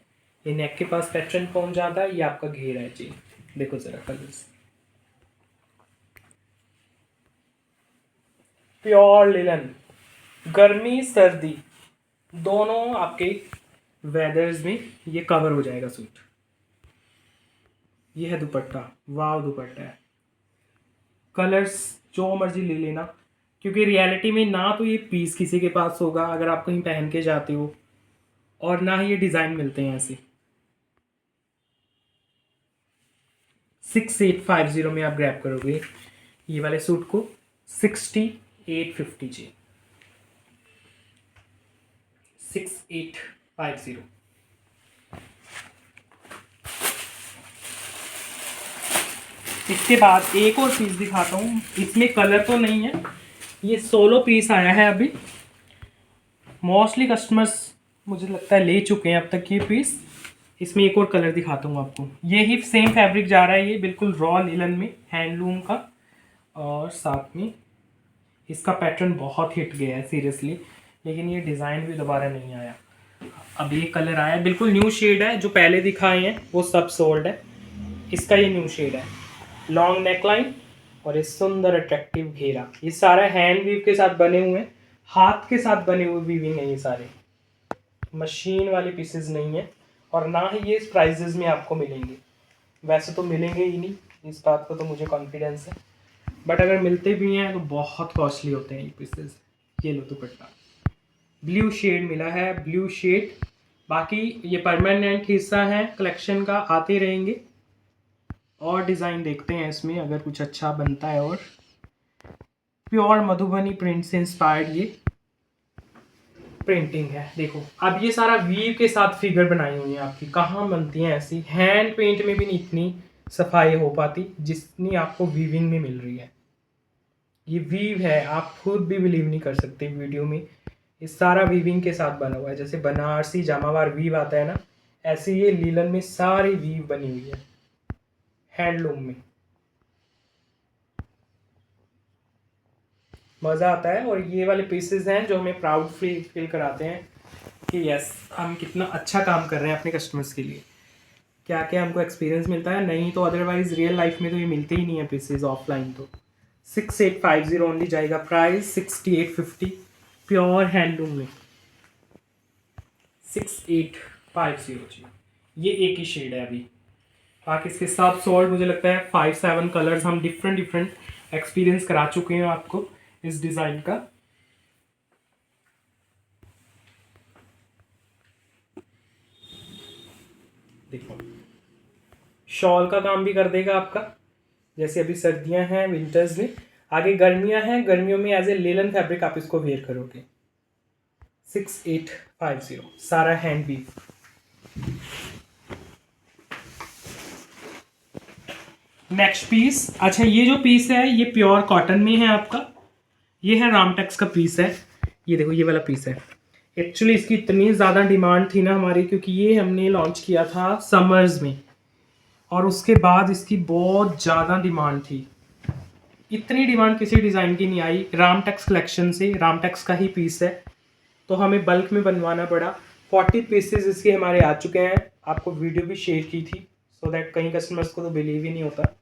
ये नेक के पास पैटर्न पहुंच जाता है, ये आपका घेरा है जी। देखो जरा कलर्स, प्योर लिलन, गर्मी सर्दी दोनों आपके वेदर्स में ये कवर हो जाएगा सूट। ये है दुपट्टा, वाव दुपट्टा है। कलर्स जो मर्जी ले लेना, क्योंकि रियलिटी में ना तो ये पीस किसी के पास होगा अगर आप कहीं पहन के जाते हो, और ना ही ये डिज़ाइन मिलते हैं ऐसे। 6850 में आप ग्रैब करोगे ये वाले सूट को। 6850 जी, 6850। इसके बाद एक और पीस दिखाता हूँ, इसमें कलर तो नहीं है, ये सोलो पीस आया है अभी, मोस्टली कस्टमर्स मुझे लगता है ले चुके हैं अब तक ये पीस। इसमें एक और कलर दिखाता हूँ आपको। ये ही सेम फैब्रिक जा रहा है, ये बिल्कुल रॉ लिलन में हैंडलूम का, और साथ में इसका पैटर्न बहुत हिट गया है सीरियसली, लेकिन ये डिज़ाइन भी दोबारा नहीं आया। अब ये कलर आया, बिल्कुल न्यू शेड है। जो पहले दिखाए हैं वो सब सोल्ड है, इसका ये न्यू शेड है। लॉन्ग नेकलाइन और ये सुंदर अट्रैक्टिव घेरा। ये सारा हैंड वीव के साथ बने हुए हैं, हाथ के साथ बने हुए वीविंग है ये सारे, मशीन वाले पीसेस नहीं है। और ना ही ये इस प्राइजेज में आपको मिलेंगे, वैसे तो मिलेंगे ही नहीं, इस बात का तो मुझे कॉन्फिडेंस है, बट अगर मिलते भी हैं तो बहुत कॉस्टली होते हैं ये पीसेस। ये लो दुपट्टा, ब्लू शेड मिला है, ब्लू शेड। बाकी ये परमानेंट हिस्सा है कलेक्शन का, आते रहेंगे। और डिज़ाइन देखते हैं इसमें अगर कुछ अच्छा बनता है। और प्योर मधुबनी प्रिंट से इंस्पायर्ड ये प्रिंटिंग है। देखो अब ये सारा वीव के साथ फिगर बनाई हुई है आपकी, कहाँ बनती हैं ऐसी, हैंड पेंट में भी नहीं इतनी सफाई हो पाती जितनी आपको वीविंग में मिल रही है। ये वीव है, आप खुद भी बिलीव नहीं कर सकते वीडियो में। ये सारा वीविंग के साथ बना हुआ है, जैसे बनारसी जामावार वीव आता है ना, ऐसे ये लीलन में सारी वीव बनी हुई है हैंडलूम में। मज़ा आता है। और ये वाले पीसेस हैं जो हमें प्राउड फील कराते हैं कि यस हम कितना अच्छा काम कर रहे हैं अपने कस्टमर्स के लिए। क्या क्या हमको एक्सपीरियंस मिलता है, नहीं तो अदरवाइज़ रियल लाइफ में तो ये मिलते ही नहीं है पीसेस ऑफलाइन। तो 6850 ओनली जाएगा प्राइस, 6850 प्योर हैंडलूम में, 6850 जी। ये एक ही शेड है अभी, बाकी इसके साथ सॉल्ट मुझे लगता है 5-7 कलर्स हम डिफरेंट एक्सपीरियंस करा चुके हैं आपको इस डिज़ाइन का। देखो शॉल का काम भी कर देगा आपका, जैसे अभी सर्दियां हैं विंटर्स में, आगे गर्मियां हैं, गर्मियों में एज ए लेलन फैब्रिक आप इसको वेयर करोगे। 6850 सारा हैंड वीव। नेक्स्ट पीस, अच्छा ये जो पीस है ये प्योर कॉटन में है आपका, ये है रामटेक्स का पीस है। ये देखो ये वाला पीस है। एक्चुअली इसकी इतनी ज़्यादा डिमांड थी ना हमारी, क्योंकि ये हमने लॉन्च किया था समर्स में, और उसके बाद इसकी बहुत ज़्यादा डिमांड थी। इतनी डिमांड किसी डिज़ाइन की नहीं आई रामटेक्स कलेक्शन से। रामटेक्स का ही पीस है तो हमें बल्क में बनवाना पड़ा। 40 पीसेस इसके हमारे आ चुके हैं, आपको वीडियो भी शेयर की थी सो दैट कहीं कस्टमर्स को तो बिलीव ही नहीं होता।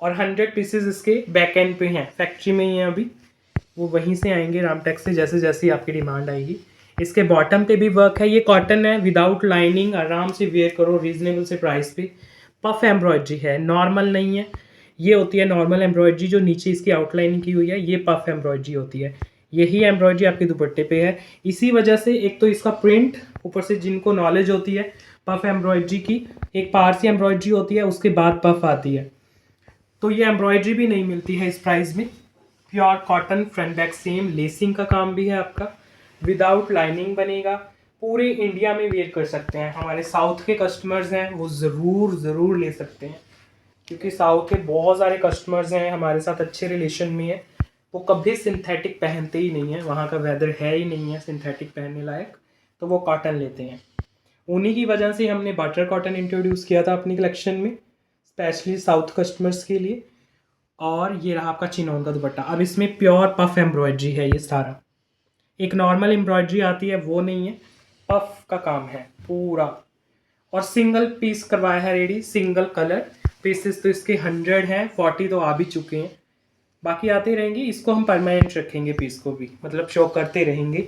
और 100 पीसेस इसके बैक एंड पे हैं, फैक्ट्री में ही हैं अभी, वो वहीं से आएंगे रामटेक्स से, जैसे जैसे आपकी डिमांड आएगी। इसके बॉटम पे भी वर्क है, ये कॉटन है विदाउट लाइनिंग, आराम से वेयर करो रीजनेबल से प्राइस पे। पफ एम्ब्रॉयडरी है, नॉर्मल नहीं है। ये होती है नॉर्मल एम्ब्रॉयडरी जो नीचे इसकी आउटलाइनिंग की हुई है, ये पफ एम्ब्रॉयडरी होती है। यही एम्ब्रॉयडरी आपके दुपट्टे पे है। इसी वजह से एक तो इसका प्रिंट, ऊपर से जिनको नॉलेज होती है पफ एम्ब्रॉयडरी की, एक पारसी एम्ब्रॉयडरी होती है उसके बाद पफ आती है, तो ये एम्ब्रॉयडरी भी नहीं मिलती है इस प्राइस में। Pure cotton, front back same, lacing का काम भी है आपका, विदाउट लाइनिंग बनेगा। पूरे इंडिया में वेयर कर सकते हैं। हमारे साउथ के कस्टमर्स हैं वो ज़रूर ले सकते हैं, क्योंकि साउथ के बहुत सारे कस्टमर्स हैं हमारे साथ अच्छे रिलेशन में है। वो कभी सिंथेटिक पहनते ही नहीं है, वहाँ का वेदर है ही नहीं है सिंथेटिक पहनने लायक, तो वो कॉटन लेते हैं। उन्हीं की वजह से हमने बटर कॉटन इंट्रोड्यूस किया था अपनी कलेक्शन में, स्पेशली साउथ कस्टमर्स के लिए। और ये रहा आपका चिनोन का दुपट्टा। अब इसमें प्योर पफ एम्ब्रॉयडरी है ये सारा, एक नॉर्मल एम्ब्रॉयडरी आती है वो नहीं है, पफ का काम है पूरा। और सिंगल पीस करवाया है रेडी, सिंगल कलर। पीसेस तो इसके 100 हैं, 40 तो आ भी चुके हैं, बाकी आते रहेंगे। इसको हम परमानेंट रखेंगे पीस को भी, मतलब शो करते रहेंगे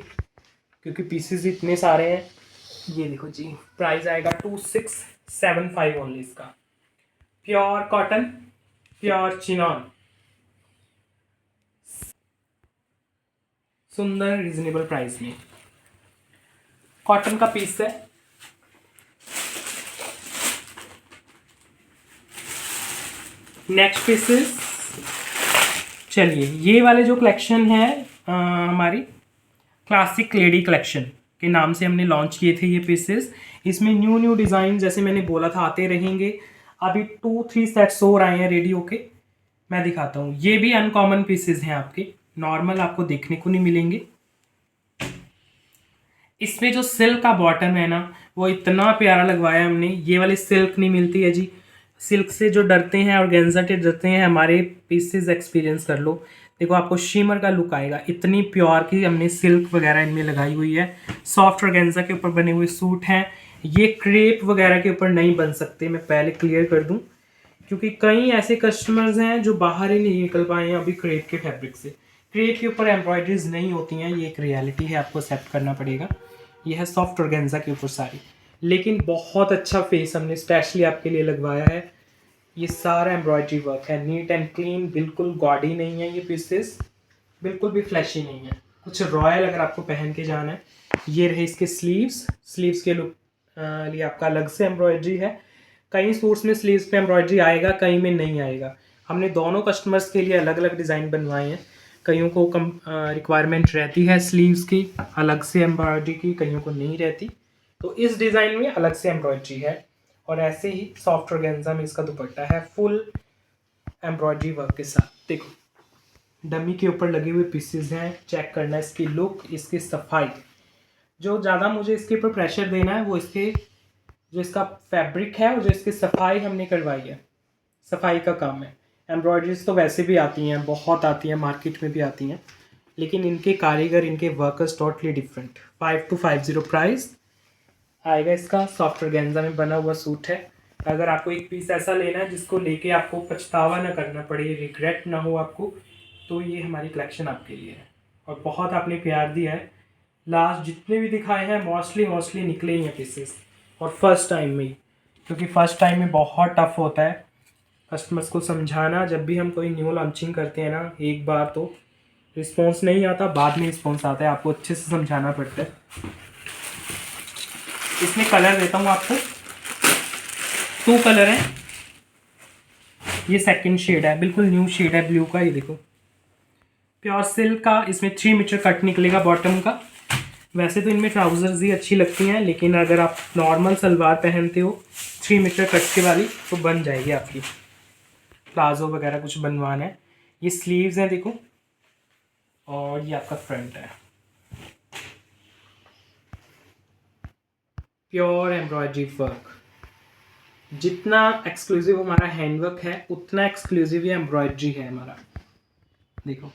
क्योंकि पीसेस इतने सारे हैं। ये देखो जी, प्राइस आएगा 2675 ओनली इसका। प्योर कॉटन, प्योर चिनॉन, सुंदर रीजनेबल प्राइस में कॉटन का पीस है। नेक्स्ट पीसेस, चलिए ये वाले जो कलेक्शन है हमारी क्लासिक लेडी कलेक्शन के नाम से हमने लॉन्च किए थे ये पीसेस। इसमें न्यू डिज़ाइन जैसे मैंने बोला था आते रहेंगे। अभी 2-3 सेट्स और आए हैं रेडी होके, मैं दिखाता हूँ। ये भी अनकॉमन पीसेस हैं आपके, नॉर्मल आपको देखने को नहीं मिलेंगे। इसमें जो सिल्क का बॉटम है ना वो इतना प्यारा लगवाया हमने। ये वाली सिल्क नहीं मिलती है जी। सिल्क से जो डरते हैं और गेंजा के डरते हैं, हमारे पीसेस एक्सपीरियंस कर लो। देखो आपको शिमर का लुक आएगा। इतनी प्योर की हमने सिल्क वगैरह इनमें लगाई हुई है। सॉफ्ट ऑर्गेन्जा के ऊपर बने हुए सूट हैं। ये क्रेप वगैरह के ऊपर नहीं बन सकते, मैं पहले क्लियर कर दूं, क्योंकि कई ऐसे कस्टमर्स हैं जो बाहर ही नहीं निकल पाए हैं अभी क्रेप के फैब्रिक से। क्रेप के ऊपर एम्ब्रॉयडरीज नहीं होती हैं, ये एक रियलिटी है, आपको एक्सेप्ट करना पड़ेगा। ये है सॉफ्ट ऑर्गेन्जा के ऊपर साड़ी, लेकिन बहुत अच्छा फेस हमने स्पेशली आपके लिए लगवाया है। ये सारा एम्ब्रॉयडरी वर्क है, नीट एंड क्लीन, बिल्कुल गॉडी नहीं है ये पीसेस, बिल्कुल भी फ्लैशी नहीं है, कुछ रॉयल अगर आपको पहन के जाना है। ये रहे इसके स्लीव्स। स्लीव्स के लुक लिए आपका अलग से एम्ब्रॉयडरी है। कई सूट्स में स्लीव्स पे एम्ब्रॉयडरी आएगा, कई में नहीं आएगा। हमने दोनों कस्टमर्स के लिए अलग अलग डिज़ाइन बनवाए हैं। कईयों को कम रिक्वायरमेंट रहती है स्लीव्स की अलग से एम्ब्रॉयडरी की, कईयों को नहीं रहती, तो इस डिज़ाइन में अलग से एम्ब्रॉयडरी है। और ऐसे ही सॉफ्ट ऑर्गेन्जा में इसका दुपट्टा है फुल एम्ब्रॉयडरी वर्क के साथ। देखो डमी के ऊपर लगे हुए पीसेस हैं, चेक करना इसकी लुक, इसकी सफाई। जो ज़्यादा मुझे इसके ऊपर प्रेशर देना है वो इसके जो इसका फैब्रिक है और जो इसकी सफाई हमने करवाई है, सफाई का काम है। एम्ब्रॉयडरीज तो वैसे भी आती हैं, बहुत आती हैं, मार्केट में भी आती हैं, लेकिन इनके कारीगर, इनके वर्कर्स टोटली डिफरेंट। 5250 प्राइस आएगा इसका। सॉफ्ट ऑर्गेन्जा में बना हुआ सूट है। अगर आपको एक पीस ऐसा लेना है जिसको लेके आपको पछतावा ना करना पड़े, रिग्रेट ना हो आपको, तो ये हमारी कलेक्शन आपके लिए है। और बहुत आपने प्यार दिया है। लास्ट जितने भी दिखाए हैं मोस्टली निकले ही हैं पीसेस, और फर्स्ट टाइम में ही, क्योंकि फर्स्ट टाइम में बहुत टफ होता है कस्टमर्स को समझाना। जब भी हम कोई न्यू लॉन्चिंग करते हैं ना, एक बार तो रिस्पॉन्स नहीं आता, बाद में रिस्पॉन्स आता है, आपको अच्छे से समझाना पड़ता है। इसमें कलर देता हूँ आपको, 2 कलर हैं। ये सेकंड शेड है, बिल्कुल न्यू शेड है ब्लू का। ये देखो प्योर सिल्क का, इसमें 3 मीटर कट निकलेगा बॉटम का। वैसे तो इनमें ट्राउजर्स ही अच्छी लगती हैं, लेकिन अगर आप नॉर्मल सलवार पहनते हो 3 मीटर कट के वाली तो बन जाएगी आपकी। प्लाजो वगैरह कुछ बनवाना है। ये स्लीव्स हैं देखो, और ये आपका फ्रंट है। Pure embroidery work. जितना एक्सक्लूसिव हमारा हैंडवर्क है उतना एक्सक्लूसिव ही एम्ब्रॉयडरी है हमारा। देखो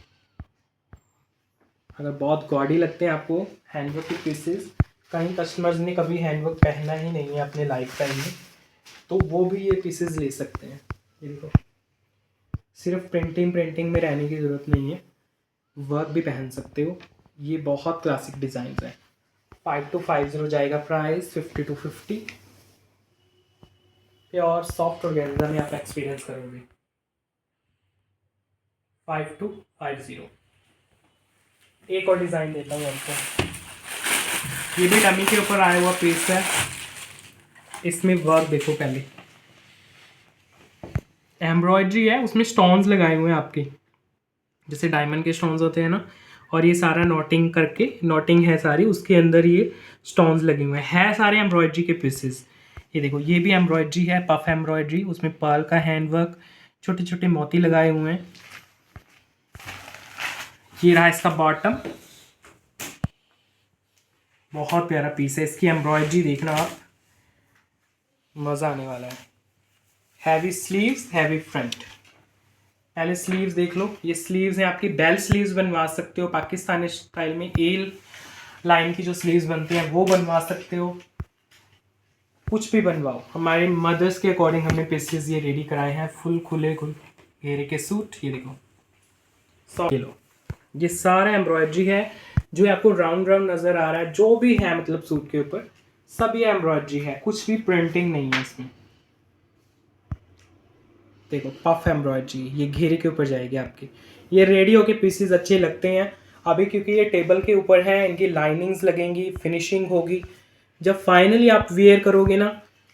अगर बहुत गॉडी लगते हैं आपको हैंडवर्क के पीसेस, कई कस्टमर्स ने कभी हैंडवर्क पहना ही नहीं है अपने लाइफ टाइम में, तो वो भी ये पीसेस ले सकते हैं। ये देखो सिर्फ प्रिंटिंग में रहने की ज़रूरत नहीं है, वर्क भी पहन सकते हो। ये बहुत क्लासिक डिज़ाइन है। 5250 जाएगा प्राइस, 5250। प्योर सॉफ्ट ऑर्गेन्जा में आप एक्सपीरियंस करोगे। 5250। एक और डिज़ाइन देता हूँ आपको। ये भी डमी के ऊपर आया हुआ पीस है। इसमें वर्क देखो, पहले एम्ब्रॉयडरी है, उसमें स्टोन्स लगाए हुए हैं आपके, जैसे डायमंड के स्टोन्स होते हैं ना, और ये सारा नोटिंग करके, नोटिंग है सारी, उसके अंदर ये स्टोन्स लगे हुए हैं सारे एम्ब्रॉयडरी के पीसेस। ये देखो ये भी एम्ब्रॉयडरी है, पफ एम्ब्रॉयडरी, उसमें पर्ल का हैंडवर्क, छोटे छोटे मोती लगाए हुए हैं। ये रहा इसका बॉटम, बहुत प्यारा पीस है। इसकी एम्ब्रॉयडरी देखना आप, मज़ा आने वाला है। Heavy sleeves, heavy front. पहले स्लीव्स देख लो, ये स्लीव्स हैं आपकी, बेल स्लीव्स बनवा सकते हो पाकिस्तानी स्टाइल में। एल लाइन की जो स्लीव्स बनती हैं वो बनवा सकते हो, कुछ भी बनवाओ। हमारे मदर्स के अकॉर्डिंग हमने पीसेस ये रेडी कराए हैं, फुल खुले घेरे के सूट। ये देखो ये लो, ये सारा एम्ब्रॉयडरी है। जो आपको राउंड राउंड नज़र आ रहा है, जो भी है मतलब सूट के ऊपर, सब ये एम्ब्रॉयडरी है, कुछ भी प्रिंटिंग नहीं है इसमें। देखो पफ एम्ब्रॉयडरी, ये घेरे के ऊपर जाएगी आपके। ये रेडी होके पीसेस अच्छे लगते हैं अभी, क्योंकि ये टेबल के ऊपर है, इनकी लाइनिंग्स लगेंगी, फिनिशिंग होगी। जब फाइनली आप वेयर करोगे ना,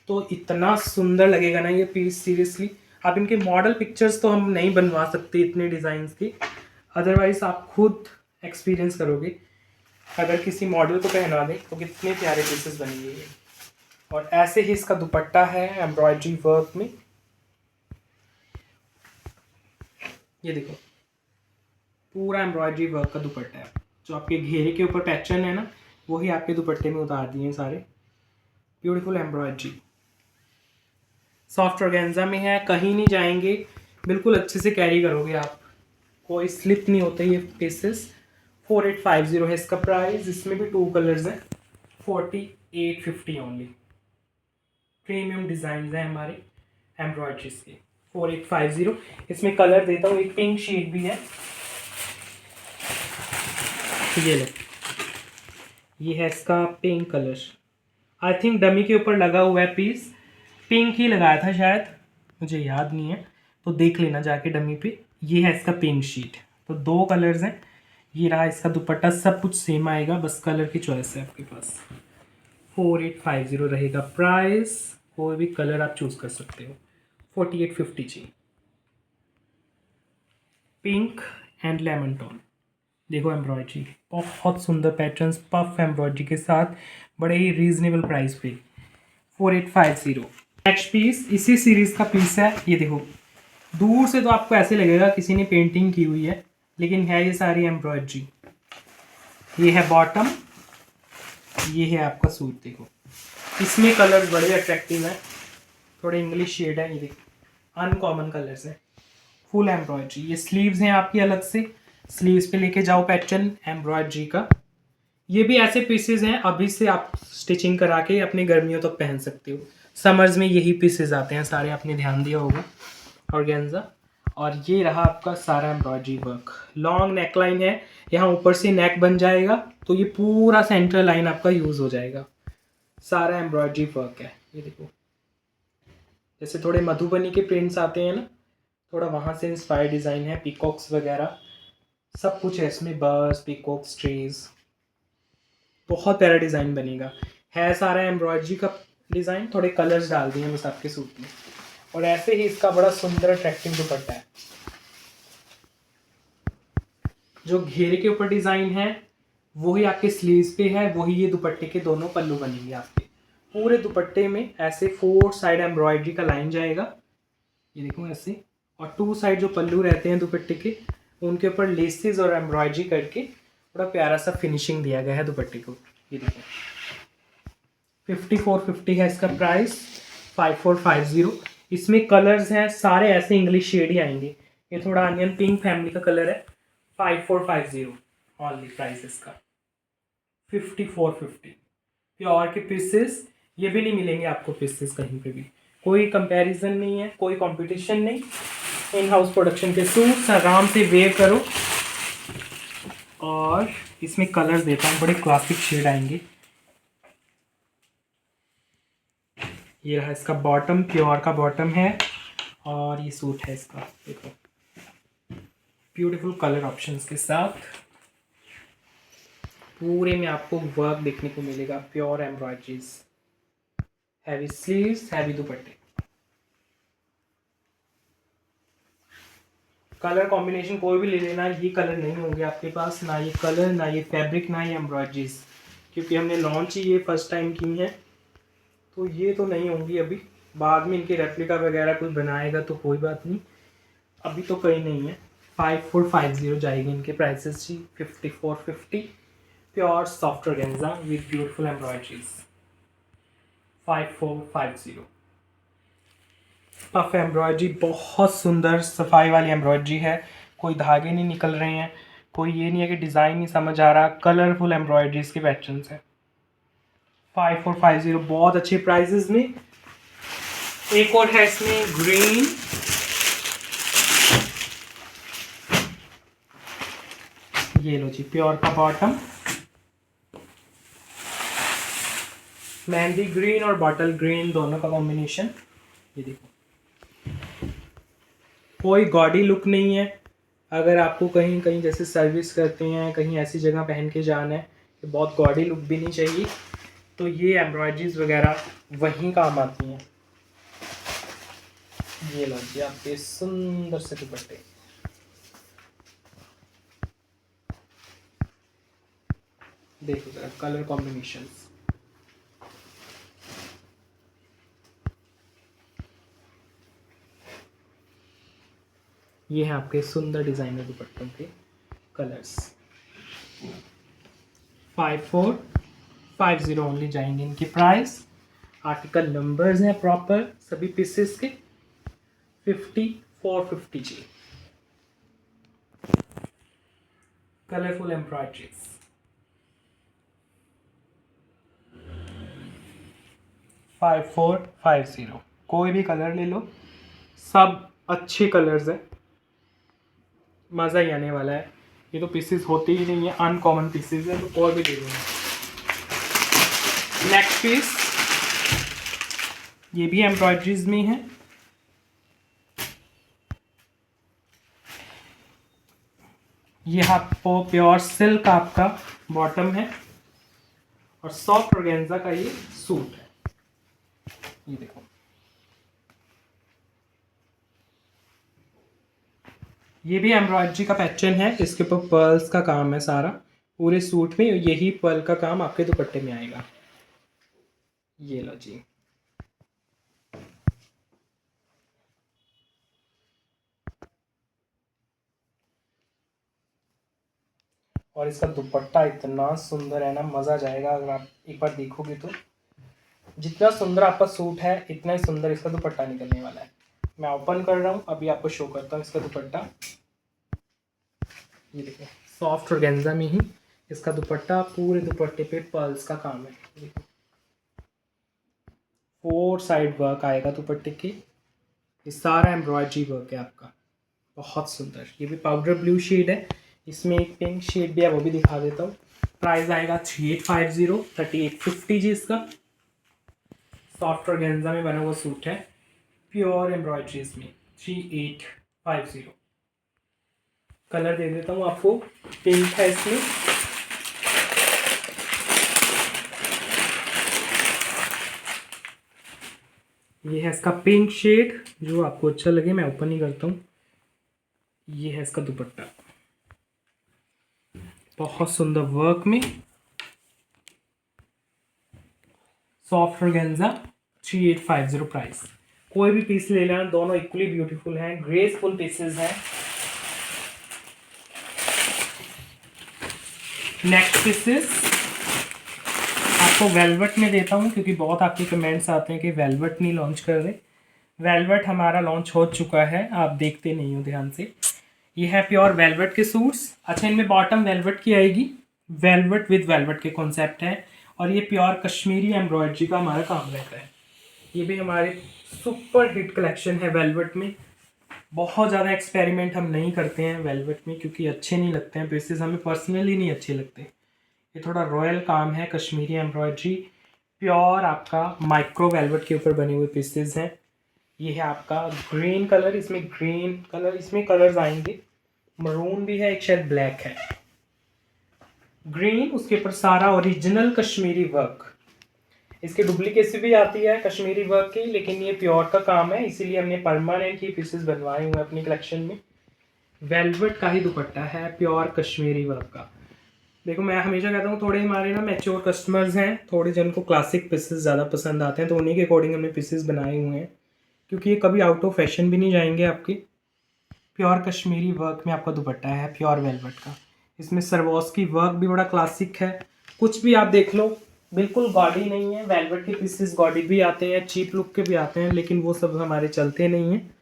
तो इतना सुंदर लगेगा ना ये पीस, सीरियसली। आप इनके मॉडल पिक्चर्स तो हम नहीं बनवा सकते इतने डिज़ाइंस की, अदरवाइज आप खुद एक्सपीरियंस करोगे। अगर किसी मॉडल को पहना दें तो कितने प्यारे पीसेस बनेंगे ये। और ऐसे ही इसका दुपट्टा है एम्ब्रॉयडरी वर्क में। ये देखो पूरा एम्ब्रॉयडरी वर्क का दुपट्टा है। जो आपके घेरे के ऊपर पैटर्न है ना, वही आपके दुपट्टे में उतार दिए हैं सारे। ब्यूटीफुल एम्ब्रॉयडरी, सॉफ्ट ऑर्गेन्जा में है, कहीं नहीं जाएंगे, बिल्कुल अच्छे से कैरी करोगे आप, कोई स्लिप नहीं होते ये पीसेस। 4850 है इसका प्राइस। इसमें भी 2 कलर्स हैं। 4850 ओनली। प्रीमियम डिज़ाइन हैं हमारे एम्ब्रॉयडरीज के। 4850। इसमें कलर देता हूँ, एक पिंक शेड भी है, ये लो, ये है इसका pink colour. I think dummy के ऊपर लगा हुआ है पीस, पिंक ही लगाया था शायद, मुझे याद नहीं है, तो देख लेना जाके डमी पे। ये है इसका पिंक शीट। तो 2 कलर्स हैं। ये रहा इसका दुपट्टा, सब कुछ सेम आएगा, बस कलर की चॉइस है आपके पास। 4850 रहेगा प्राइस। कोई भी कलर आप चूज़ कर सकते हो। 4850 जी। पिंक एंड लेमन टोन, देखो एम्ब्रॉयडरी, बहुत सुंदर पैटर्न्स, पफ एम्ब्रॉयडरी के साथ, बड़े ही रीजनेबल प्राइस पे। 4850। नेक्स्ट पीस इसी सीरीज का पीस है। ये देखो, दूर से तो आपको ऐसे लगेगा किसी ने पेंटिंग की हुई है, लेकिन है ये सारी एम्ब्रॉयडरी। ये है बॉटम, ये है आपका सूट। देखो इसमें कलर बड़े अट्रैक्टिव हैं, थोड़े इंग्लिश शेड है, ये देखो अनकॉमन कलर्स हैं। फुल एम्ब्रॉयडरी, ये स्लीव्स हैं आपकी अलग से, स्लीव्स पे लेके जाओ पैटर्न एम्ब्रॉयडरी का। ये भी ऐसे पीसेज हैं, अभी से आप स्टिचिंग करा के अपनी गर्मियों तक पहन सकते हो। समर्स में यही पीसेज आते हैं सारे, आपने ध्यान दिया होगा, ऑर्गेन्जा। और ये रहा आपका सारा embroidery work. Long neck line है, यहाँ ऊपर से नेक बन जाएगा, तो ये पूरा सेंट्रल लाइन आपका यूज़ हो जाएगा। सारा एम्ब्रॉयडरी वर्क है, ये देखो, जैसे थोड़े मधुबनी के प्रिंट्स आते हैं ना, थोड़ा वहाँ से इंस्पायर डिज़ाइन है, पीकॉक्स वगैरह सब कुछ है इसमें, बर्ड्स, पीकॉक्स, ट्रीज, बहुत प्यारा डिज़ाइन बनेगा। है सारा एम्ब्रॉयडरी का डिज़ाइन, थोड़े कलर्स डाल दिए हैं बस आपके सूट में। और ऐसे ही इसका बड़ा सुंदर अट्रैक्टिव दुपट्टा है, जो घेरे के ऊपर डिज़ाइन है वही आपके स्लीव्स पे है, वही ये दुपट्टे के दोनों पल्लू बनेंगे आपके। पूरे दुपट्टे में ऐसे 4 साइड एम्ब्रॉयडरी का लाइन जाएगा, ये देखो ऐसे। और 2 साइड जो पल्लू रहते हैं दुपट्टे के, उनके ऊपर लेसेस और एम्ब्रॉयडरी करके बड़ा प्यारा सा फिनिशिंग दिया गया है दुपट्टे को। ये देखो 5450 है इसका प्राइस। 5450। इसमें कलर्स हैं सारे ऐसे इंग्लिश शेड ही आएंगे। ये थोड़ा अनियन पिंक फैमिली का कलर है। 5450 ऑनली प्राइस इसका। 5450 प्योर के पीसेस, ये भी नहीं मिलेंगे आपको पीसेस कहीं पे भी, कोई कंपैरिजन नहीं है, कोई कंपटीशन नहीं। इन हाउस प्रोडक्शन के सूट्स आराम से वेयर करो। और इसमें कलर्स देता हूँ, बड़े क्लासिक शेड आएंगे। ये रहा इसका बॉटम, प्योर का बॉटम है, और ये सूट है इसका, देखो ब्यूटीफुल कलर ऑप्शंस के साथ। पूरे में आपको वर्क देखने को मिलेगा, pure embroideries, heavy sleeves, heavy दुपट्टे। कलर कॉम्बिनेशन कोई भी ले लेना, ये कलर नहीं होंगे आपके पास, ना ये कलर, ना ये फैब्रिक, ना ये एम्ब्रॉयडरीज, क्योंकि हमने लॉन्च ही ये फर्स्ट टाइम की है, तो ये तो नहीं होंगी अभी। बाद में इनके रेप्लिका वगैरह कोई बनाएगा तो कोई बात नहीं, अभी तो कहीं नहीं है। 5450 जाएगी इनके प्राइसेस जी। 5450 pure soft organza with beautiful embroideries. 5450 puff embroidery, बहुत सुंदर सफाई वाली एम्ब्रॉयडरी है, कोई धागे नहीं निकल रहे हैं, कोई ये नहीं है कि डिज़ाइन नहीं समझ आ रहा, कलरफुल एम्ब्रॉयडरीज के पैटर्न्स हैं। 5450 बहुत अच्छे प्राइजेस में। एक और है इसमें ग्रीन, ये लो जी, प्योर का बॉटम, मेहंदी ग्रीन और बॉटल ग्रीन दोनों का कॉम्बिनेशन। ये देखो कोई गॉडी लुक नहीं है, अगर आपको कहीं कहीं जैसे सर्विस करते हैं, कहीं ऐसी जगह पहन के जाना है कि बहुत गॉडी लुक भी नहीं चाहिए, तो ये एम्ब्रॉयडरीज वगैरह वहीं काम आती हैं। ये लो जी आपके सुंदर से दुपट्टे, देखो जरा कलर कॉम्बिनेशंस। ये है आपके सुंदर डिजाइनर दुपट्टों के कलर्स। 5450 50 ओनली जाएंगे इनके प्राइस। आर्टिकल नंबर्स हैं प्रॉपर सभी पीसेस के। 5450 जी। Colourful embroideries. फाइव 5450। कोई भी कलर ले लो, सब अच्छे कलर्स हैं, मज़ा ही आने वाला है। ये तो पीसेस होते ही नहीं है, अनकॉमन पीसेस है, तो और भी ले लूँगा। नेक्स्ट पीस, ये भी एम्ब्रॉयडरीज में है। ये आपको प्योर सिल्क आपका बॉटम है और सॉफ्ट ऑर्गेन्जा का ये सूट है। ये देखो, ये भी एम्ब्रॉयडरी का पैटर्न है, इसके ऊपर पर्ल्स का काम है सारा। पूरे सूट में यही पर्ल का काम आपके दुपट्टे में आएगा। ये लो जी। और इसका दुपट्टा इतना सुंदर है ना, मज़ा जाएगा अगर आप एक बार देखोगे तो। जितना सुंदर आपका सूट है इतना ही सुंदर इसका दुपट्टा निकलने वाला है। मैं ओपन कर रहा हूँ, अभी आपको शो करता हूँ इसका दुपट्टा। ये देखो, सॉफ्ट ऑर्गेन्जा में ही इसका दुपट्टा, पूरे दुपट्टे पे पर्ल्स का काम है। देखो, 4 साइड वर्क आएगा दुपट्टे के। ये सारा एम्ब्रॉयडरी वर्क है आपका, बहुत सुंदर। ये भी पाउडर ब्लू शेड है, इसमें एक पिंक शेड भी है, वो भी दिखा देता हूँ। प्राइस आएगा 3850, 3850 जी इसका। सॉफ्ट ऑर्गेन्जा में बना हुआ सूट है, प्योर एम्ब्रॉयडरीज में। 3850। कलर दे देता हूँ आपको, पिंक है इसमें। ये है इसका पिंक शेड, जो आपको अच्छा लगे। मैं ओपन ही करता हूँ। ये है इसका दुपट्टा, बहुत सुंदर वर्क में, सॉफ्ट ऑर्गेन्जा। 3850 प्राइस। कोई भी पीस ले लेना, दोनों इक्वली ब्यूटीफुल हैं, ग्रेसफुल पीसेस हैं। नेक्स्ट पीसेस आपको वेलवेट में देता हूँ, क्योंकि बहुत आपके कमेंट्स आते हैं कि वेलवेट नहीं लॉन्च कर रहे। वेलवेट हमारा लॉन्च हो चुका है, आप देखते नहीं हो ध्यान से। ये है प्योर वेलवेट के सूट्स। अच्छा, इनमें बॉटम वेलवेट की आएगी, वेलवेट विद वेलवेट के कॉन्सेप्ट है। और ये प्योर कश्मीरी एम्ब्रॉयडरी का हमारा काम रहता है। ये भी हमारे सुपर हिट कलेक्शन है वेलवेट में। बहुत ज़्यादा एक्सपेरिमेंट हम नहीं करते हैं वेलवेट में, क्योंकि अच्छे नहीं लगते हैं पीसेस, हमें पर्सनली नहीं अच्छे लगते। ये थोड़ा रॉयल काम है, कश्मीरी एम्ब्रॉयडरी, प्योर आपका माइक्रो वेलवेट के ऊपर बने हुए पीसेस हैं। ये है आपका ग्रीन कलर, इसमें ग्रीन कलर, इसमें कलर्स आएंगे, मरून भी है, एक शायद ब्लैक है। ग्रीन, उसके ऊपर सारा ओरिजिनल कश्मीरी वर्क। इसकी डुप्लीकेसी भी आती है कश्मीरी वर्क की, लेकिन ये प्योर का काम है, इसीलिए हमने परमानेंट ही पीसेस बनवाए हुए हैं अपनी कलेक्शन में। वेलवेट का ही दुपट्टा है, प्योर कश्मीरी वर्क का। देखो, मैं हमेशा कहता हूँ, थोड़े हमारे ना मैच्योर कस्टमर्स हैं, थोड़े जिनको क्लासिक पीसेस ज़्यादा पसंद आते हैं, तो उन्हीं के अकॉर्डिंग हमने पीसेस बनाए हुए हैं, क्योंकि ये कभी आउट ऑफ फैशन भी नहीं जाएंगे आपके। प्योर कश्मीरी वर्क में आपका दुपट्टा है, प्योर वेलवेट का। इसमें सरवॉस की वर्क भी बड़ा क्लासिक है। कुछ भी आप देख लो, बिल्कुल गॉडी नहीं है। वेलवेट के पीसेस गॉडी भी आते हैं, चीप लुक के भी आते हैं, लेकिन वो सब हमारे चलते नहीं हैं।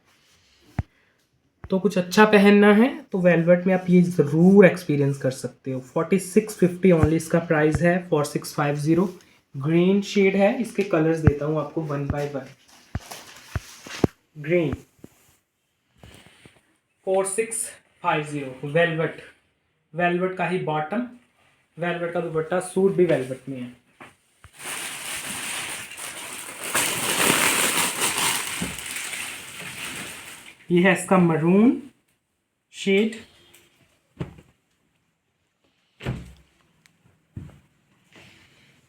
तो कुछ अच्छा पहनना है तो वेलवेट में आप ये ज़रूर एक्सपीरियंस कर सकते हो। 4650 ओनली इसका प्राइस है। 4650 ग्रीन शेड है। इसके कलर्स देता हूँ आपको 1 बाय 1। ग्रीन 4650 वेलवेट, वेलवेट का ही बॉटम, वेलवेट का दुपट्टा, सूट भी वेलवेट में है। ये है इसका मरून शेड,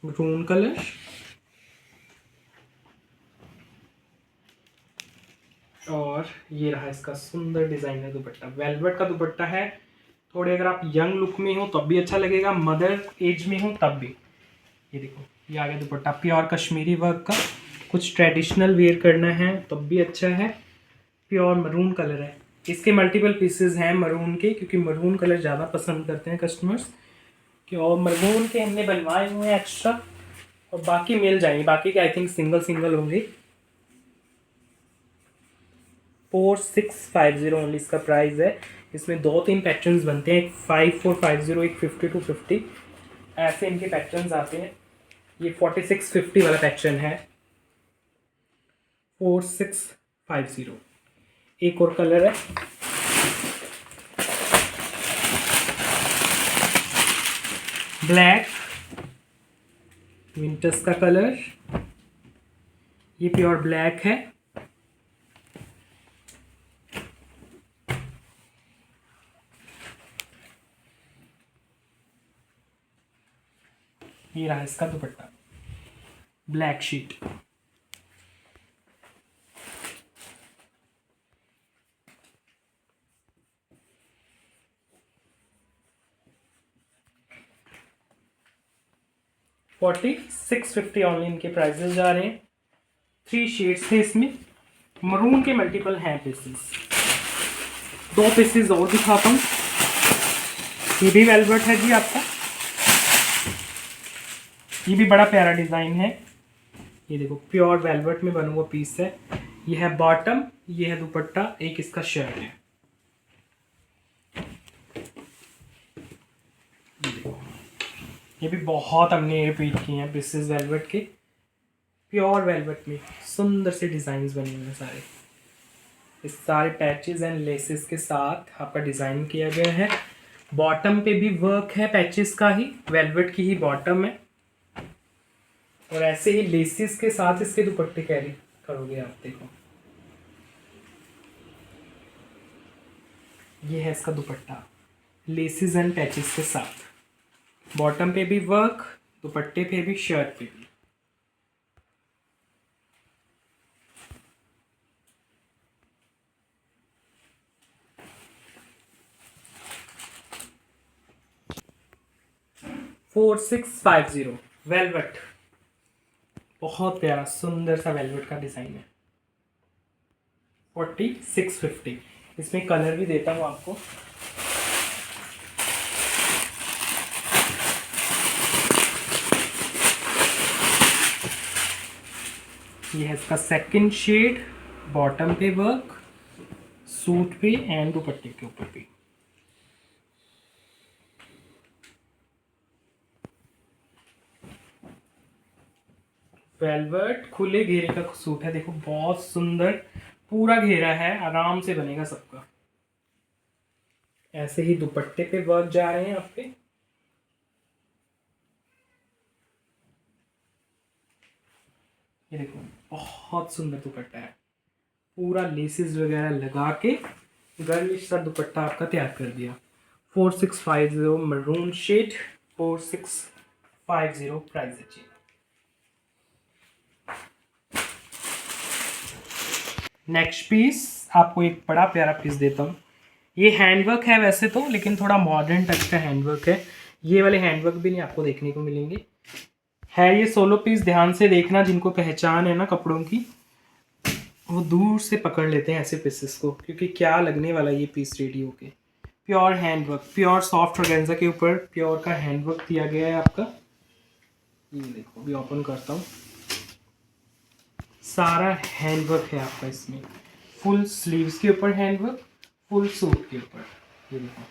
मरून कलर। और ये रहा इसका सुंदर डिजाइनर दुपट्टा, वेलवेट का दुपट्टा है। थोड़े अगर आप यंग लुक में हो तब भी अच्छा लगेगा, मदर एज में हो तब भी। ये देखो, ये आ गया दुपट्टा प्योर कश्मीरी वर्क का। कुछ ट्रेडिशनल वेयर करना है तब भी अच्छा है। प्योर मरून कलर है। इसके मल्टीपल पीसेस हैं मरून के, क्योंकि मरून कलर ज़्यादा पसंद करते हैं कस्टमर्स। कि और मरून के हमने बनवाए हुए हैं एक्स्ट्रा, और बाकी मिल जाएंगे, बाकी के आई थिंक सिंगल सिंगल होंगे। 4650 ओनली इसका प्राइस है। इसमें 2-3 पैटर्न्स बनते हैं, एक 5450, एक 5250, ऐसे इनके पैटर्न्स आते हैं। ये 4650 वाला पैटर्न है, 4650। एक और कलर है, ब्लैक विंटर्स का कलर, ये प्योर ब्लैक है। ये रहा इसका दुपट्टा, ब्लैक शीट। $4650 ऑनलाइन इनके प्राइजेस जा रहे हैं। 3 शेड्स थे इसमें, मरून के मल्टीपल हैं पीसेस। 2 पीसेस और दिखाता हूँ। ये भी वेलवेट है जी आपका, ये भी बड़ा प्यारा डिज़ाइन है। ये देखो प्योर वेलवेट में बना हुआ पीस है। ये है बॉटम, ये है दुपट्टा, एक इसका शर्ट है। ये भी बहुत हमने रिपीट किए हैं पीसेस वेलवेट के, प्योर वेलवेट में सुंदर से डिज़ाइंस बने हुए हैं सारे। इस सारे पैचेस एंड लेसेस के साथ आपका डिज़ाइन किया गया है। बॉटम पे भी वर्क है पैचेस का ही, वेलवेट की ही बॉटम है, और ऐसे ही लेसेस के साथ इसके दुपट्टे कैरी करोगे आप। देखो ये है इसका दुपट्टा, लेसेस एंड पैचेस के साथ, बॉटम पे भी वर्क, दुपट्टे पे भी, शर्ट पे भी। $4650 वेलवेट, बहुत प्यारा सुंदर सा वेलवेट का डिज़ाइन है। 4650। इसमें कलर भी देता हूँ आपको। ये है इसका सेकंड शेड, बॉटम पे वर्क, सूट पे एंड दुपट्टे के ऊपर भी। वेलवेट खुले घेरे का सूट है, देखो बहुत सुंदर पूरा घेरा है, आराम से बनेगा सबका। ऐसे ही दुपट्टे पे वर्क जा रहे हैं आपके। ये देखो बहुत सुंदर दुपट्टा है, पूरा लेसेस वगैरह लगा के गर्लिश सा दुपट्टा आपका तैयार कर दिया। 4650 मरून शेड, 4650 प्राइस है जी। नेक्स्ट पीस आपको एक बड़ा प्यारा पीस देता हूँ। ये हैंडवर्क है वैसे तो, लेकिन थोड़ा मॉडर्न टच का हैंडवर्क है। ये वाले हैंडवर्क भी नहीं आपको देखने को मिलेंगे। है ये सोलो पीस, ध्यान से देखना, जिनको पहचान है ना कपड़ों की वो दूर से पकड़ लेते हैं ऐसे पीसेस को, क्योंकि क्या लगने वाला ये पीस रेडी होके। Pure handwork, pure soft organza के ऊपर प्योर का हैंडवर्क दिया गया है आपका। ये देखो अभी ओपन करता हूँ, सारा हैंडवर्क है आपका इसमें। फुल स्लीव्स के ऊपर हैंडवर्क, फुल सूट के ऊपर। ये देखो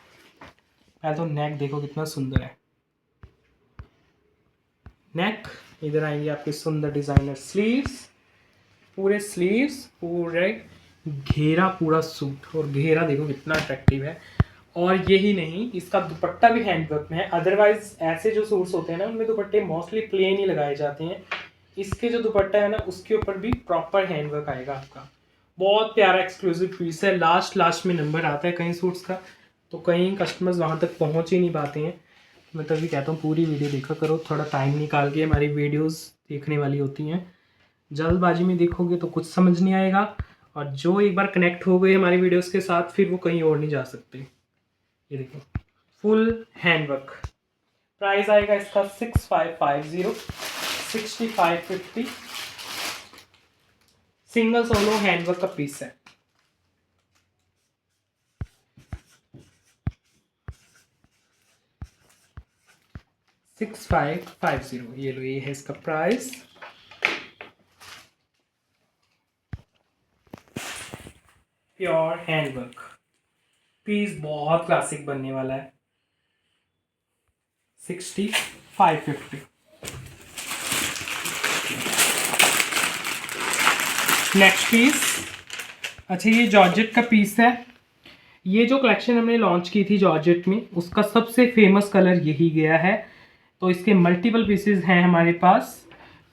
पहले तो नेक देखो कितना सुंदर है। नेक, इधर आएंगे आपके सुंदर डिजाइनर स्लीव्स, पूरे स्लीव्स, पूरे घेरा, पूरा सूट, और घेरा देखो कितना अट्रैक्टिव है। और यही नहीं, इसका दुपट्टा भी हैंडवर्क में है। अदरवाइज ऐसे जो सूट्स होते हैं ना, उनमें दुपट्टे मोस्टली प्लेन ही लगाए जाते हैं। इसके जो दुपट्टा है ना, उसके ऊपर भी प्रॉपर हैंडवर्क आएगा आपका। बहुत प्यारा एक्सक्लूसिव पीस है। लास्ट में नंबर आता है कई सूट्स का, तो कई कस्टमर्स वहाँ तक पहुँच ही नहीं पाते हैं। मैं तभी कहता हूँ पूरी वीडियो देखा करो, थोड़ा टाइम निकाल के। हमारी वीडियोस देखने वाली होती हैं, जल्दबाजी में देखोगे तो कुछ समझ नहीं आएगा, और जो एक बार कनेक्ट हो गए हमारी वीडियोस के साथ, फिर वो कहीं और नहीं जा सकते। ये देखो फुल हैंडवर्क, प्राइस आएगा इसका 6550, 6550। सिंगल सोलो हैंडवर्क का पीस है। 6550। ये लो, ये है इसका प्राइस। प्योर हैंडवर्क पीस बहुत क्लासिक बनने वाला है। 6550। नेक्स्ट पीस, अच्छा ये जॉर्जेट का पीस है। ये जो कलेक्शन हमने लॉन्च की थी जॉर्जेट में, उसका सबसे फेमस कलर यही गया है। तो इसके मल्टीपल पीसेस हैं हमारे पास।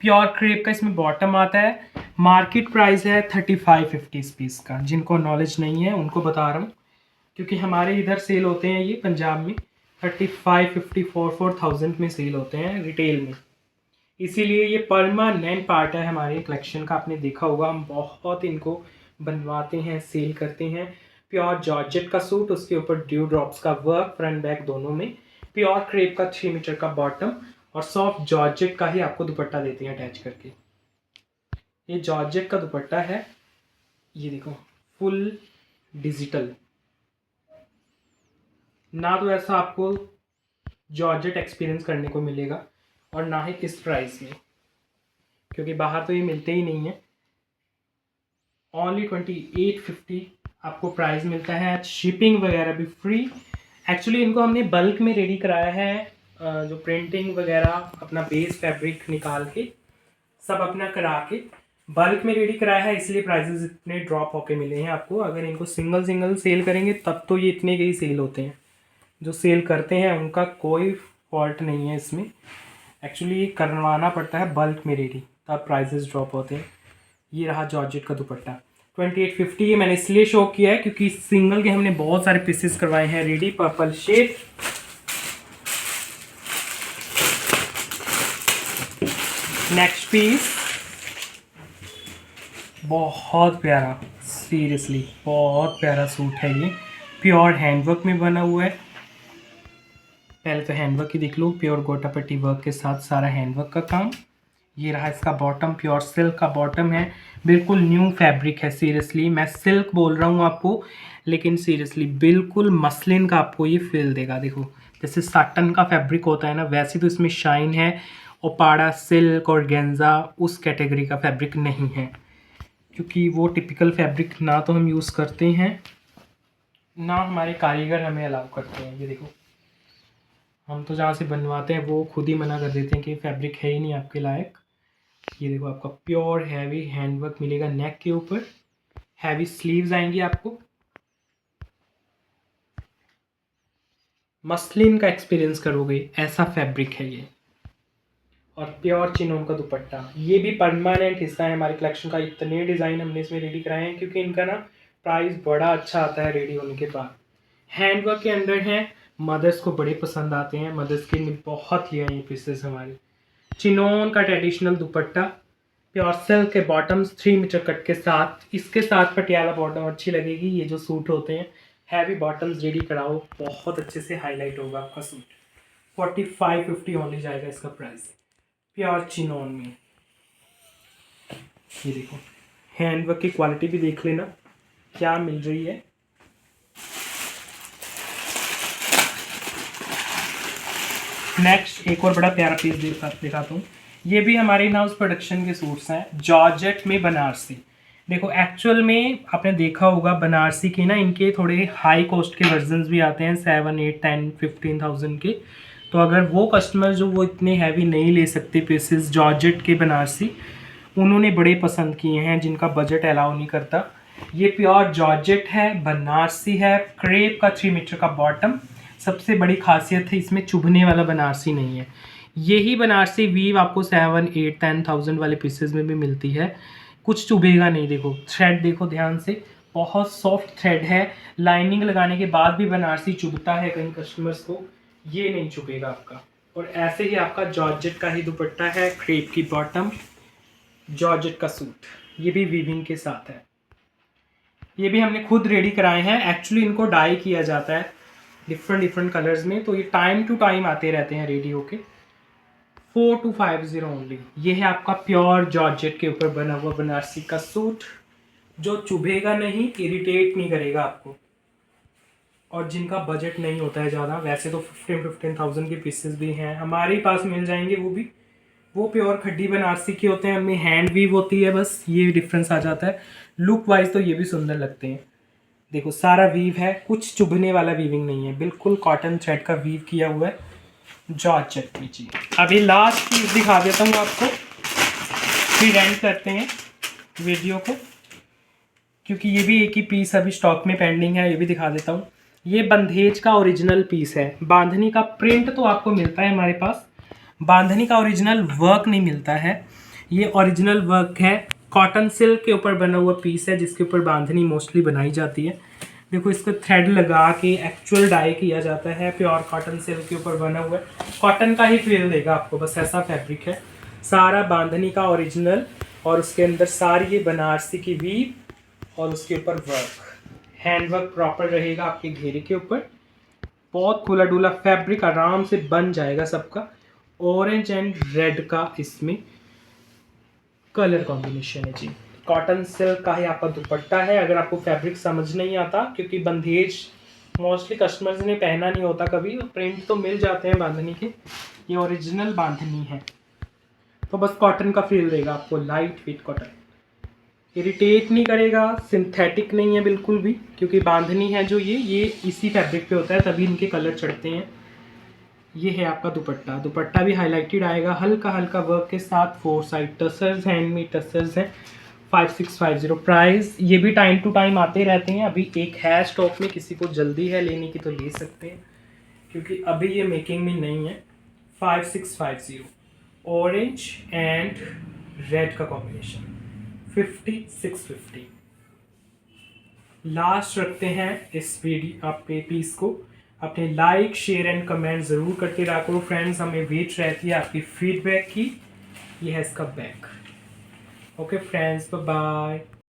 प्योर क्रेप का इसमें बॉटम आता है। मार्केट प्राइस है 3550 इस पीस का। जिनको नॉलेज नहीं है उनको बता रहा हूँ, क्योंकि हमारे इधर सेल होते हैं ये पंजाब में 3550 4000 में सेल होते हैं रिटेल में। इसीलिए ये परमानेंट पार्ट है हमारे कलेक्शन का। आपने देखा होगा हम बहुत इनको बनवाते हैं, सेल करते हैं। प्योर जॉर्जेट का सूट, उसके ऊपर ड्यू ड्रॉप्स का वर्क फ्रंट बैक दोनों में। प्योर क्रेप का 3 मीटर का बॉटम और सॉफ्ट जॉर्जेट का ही आपको दुपट्टा देते हैं अटैच करके। ये जॉर्जेट का दुपट्टा है, ये देखो फुल डिजिटल। ना तो ऐसा आपको जॉर्जेट एक्सपीरियंस करने को मिलेगा और ना ही किस प्राइस में, क्योंकि बाहर तो ये मिलते ही नहीं है। ओनली 2850 आपको प्राइस मिलता है। शिपिंग वगैरह भी फ्री। एक्चुअली इनको हमने बल्क में रेडी कराया है, जो प्रिंटिंग वगैरह अपना बेस फैब्रिक निकाल के सब अपना करा के बल्क में रेडी कराया है, इसलिए प्राइसेस इतने ड्रॉप होके मिले हैं आपको। अगर इनको सिंगल सिंगल सेल करेंगे तब तो ये इतने के ही सेल होते हैं। जो सेल करते हैं उनका कोई फॉल्ट नहीं है इसमें। एक्चुअली ये करवाना पड़ता है बल्क में रेडी, तब प्राइसेस ड्रॉप होते हैं। ये रहा जॉर्जेट का दुपट्टा 2850। ये मैंने इसलिए शो किया है क्योंकि सिंगल के हमने बहुत सारे पीसेस करवाए हैं ready. Purple shade, next piece बहुत प्यारा, सीरियसली बहुत प्यारा सूट है ये। प्योर हैंडवर्क में बना हुआ है। पहले तो हैंडवर्क ही देख लो, प्योर गोटा पट्टी वर्क के साथ सारा हैंडवर्क का काम। ये रहा इसका बॉटम, प्योर सिल्क का बॉटम है। बिल्कुल न्यू फैब्रिक है। सीरियसली मैं सिल्क बोल रहा हूँ आपको, लेकिन सीरियसली बिल्कुल मसलिन का आपको ये फील देगा। देखो जैसे साटन का फैब्रिक होता है ना, वैसे तो इसमें शाइन है। ओपाड़ा सिल्क और गेंजा उस कैटेगरी का फैब्रिक नहीं है, क्योंकि वो टिपिकल फैब्रिक ना तो हम यूज़ करते हैं ना हमारे कारीगर हमें अलाउ करते हैं। ये देखो हम तो जहाँ से बनवाते हैं वो खुद ही मना कर देते हैं कि फैब्रिक है ही नहीं आपके लायक। ये देखो आपका प्योर हैवी हैंडवर्क मिलेगा नेक के ऊपर। हैवी स्लीव्स आएंगी आपको। मसलिन का एक्सपीरियंस करोगे, ऐसा फैब्रिक है ये। और प्योर चिनोन का दुपट्टा, ये भी परमानेंट हिस्सा है हमारे कलेक्शन का। इतने डिज़ाइन हमने इसमें रेडी कराए हैं क्योंकि इनका ना प्राइस बड़ा अच्छा आता है रेडी होने के बाद। हैंडवर्क के अंदर हैं, मदर्स को बड़े पसंद आते हैं। मदर्स के लिए बहुत लिया ये पीसेस हमारे। चिनोन का ट्रेडिशनल दुपट्टा, प्योर सिल्क के बॉटम्स 3 मीटर कट के साथ। इसके साथ पटियाला बॉटम अच्छी लगेगी। ये जो सूट होते हैं हैवी बॉटम्स रेडी कराओ, बहुत अच्छे से हाईलाइट होगा आपका सूट। 4550 ओनली जाएगा इसका प्राइस, प्योर चिनोन में। ये देखो हैंडवर्क की क्वालिटी भी देख लेना क्या मिल रही है। नेक्स्ट एक और बड़ा प्यारा पीस दिखाता हूँ। ये भी हमारे इन हाउस प्रोडक्शन के सूट्स हैं, जॉर्जेट में बनारसी। देखो एक्चुअल में आपने देखा होगा बनारसी के ना इनके थोड़े हाई कॉस्ट के वर्जन्स भी आते हैं 7 8 10 15,000 के। तो अगर वो कस्टमर जो वो इतने हैवी नहीं ले सकते पीसेस जॉर्जेट के बनारसी, उन्होंने बड़े पसंद किए हैं जिनका बजट अलाउ नहीं करता। ये प्योर जॉर्जेट है, बनारसी है, क्रेप का 3 मीटर का बॉटम। सबसे बड़ी खासियत है इसमें चुभने वाला बनारसी नहीं है। यही बनारसी वीव आपको 7 8 10,000 वाले पीसेस में भी मिलती है। कुछ चुभेगा नहीं। देखो थ्रेड देखो ध्यान से, बहुत सॉफ्ट थ्रेड है। लाइनिंग लगाने के बाद भी बनारसी चुभता है कई कस्टमर्स को, ये नहीं चुभेगा आपका। और ऐसे ही आपका जॉर्जेट का ही दुपट्टा है, क्रेप की बॉटम, जॉर्जेट का सूट, ये भी वीविंग के साथ है। ये भी हमने खुद रेडी कराए हैं। एक्चुअली इनको डाई किया जाता है डिफरेंट कलर्स में, तो ये टाइम टू टाइम आते रहते हैं रेडी होके। 4250 ओनली। ये है आपका प्योर जॉर्जेट के ऊपर बना हुआ बनारसी का सूट, जो चुभेगा नहीं, इरिटेट नहीं करेगा आपको। और जिनका बजट नहीं होता है ज़्यादा, वैसे तो 15,000 के पीसेस भी हैं हमारे पास मिल जाएंगे। वो प्योर खड्डी बनारसी के होते हैं, उनमें हैंड वीव होती है, बस ये डिफरेंस आ जाता है। लुक वाइज तो ये भी सुंदर लगते हैं। देखो सारा वीव है, कुछ चुभने वाला वीविंग नहीं है, बिल्कुल कॉटन थ्रेड का वीव किया हुआ है। जॉर्जेट में जी। अभी लास्ट पीस दिखा देता हूँ आपको, फिर एंड करते हैं वीडियो को, क्योंकि ये भी एक ही पीस अभी स्टॉक में पेंडिंग है। ये भी दिखा देता हूँ। ये बंधेज का ओरिजिनल पीस है। बांधनी का प्रिंट तो आपको मिलता है हमारे पास, बांधनी का ओरिजिनल वर्क नहीं मिलता है। ये ओरिजिनल वर्क है, कॉटन सिल्क के ऊपर बना हुआ पीस है, जिसके ऊपर बांधनी मोस्टली बनाई जाती है। देखो इसको थ्रेड लगा के एक्चुअल डाई किया जाता है, प्योर कॉटन सिल्क के ऊपर बना हुआ है। कॉटन का ही फील देगा आपको, बस ऐसा फैब्रिक है। सारा बांधनी का ओरिजिनल, और उसके अंदर सारी ये बनारसी की वीव, और उसके ऊपर वर्क, हैंड वर्क प्रॉपर रहेगा आपके घेरे के ऊपर। बहुत खुला डुला फैब्रिक, आराम से बन जाएगा सबका। ऑरेंज एंड रेड का इसमें कलर कॉम्बिनेशन है जी। कॉटन सिल्क का ही आपका दुपट्टा है। अगर आपको फैब्रिक समझ नहीं आता, क्योंकि बंधेज मोस्टली कस्टमर्स ने पहना नहीं होता कभी, प्रिंट तो मिल जाते हैं बांधनी के, ये ओरिजिनल बांधनी है, तो बस कॉटन का फील देगा आपको, लाइट वेट कॉटन, इरिटेट नहीं करेगा, सिंथेटिक नहीं है बिल्कुल भी, क्योंकि बांधनी है जो ये इसी फैब्रिक पे होता है, तभी इनके कलर चढ़ते हैं। ये है आपका दुपट्टा। दुपट्टा भी हाईलाइटेड आएगा, हल्का हल्का वर्क के साथ। 4 साइड टसर्स, हैंडमेड टसर्स हैं। 5650 प्राइस। ये भी टाइम टू टाइम आते रहते हैं, अभी एक है स्टॉक में, किसी को जल्दी है लेने की तो ले सकते हैं, क्योंकि अभी ये मेकिंग में नहीं है। 5650 ऑरेंज एंड रेड का कॉम्बिनेशन, 5650। लास्ट रखते हैं इस वीडियो आपके पीस को। अपने लाइक शेयर एंड कमेंट ज़रूर करते रहा करो फ्रेंड्स, हमें वेट रहती है आपकी फीडबैक की। ये है इसका back. Okay friends, bye bye.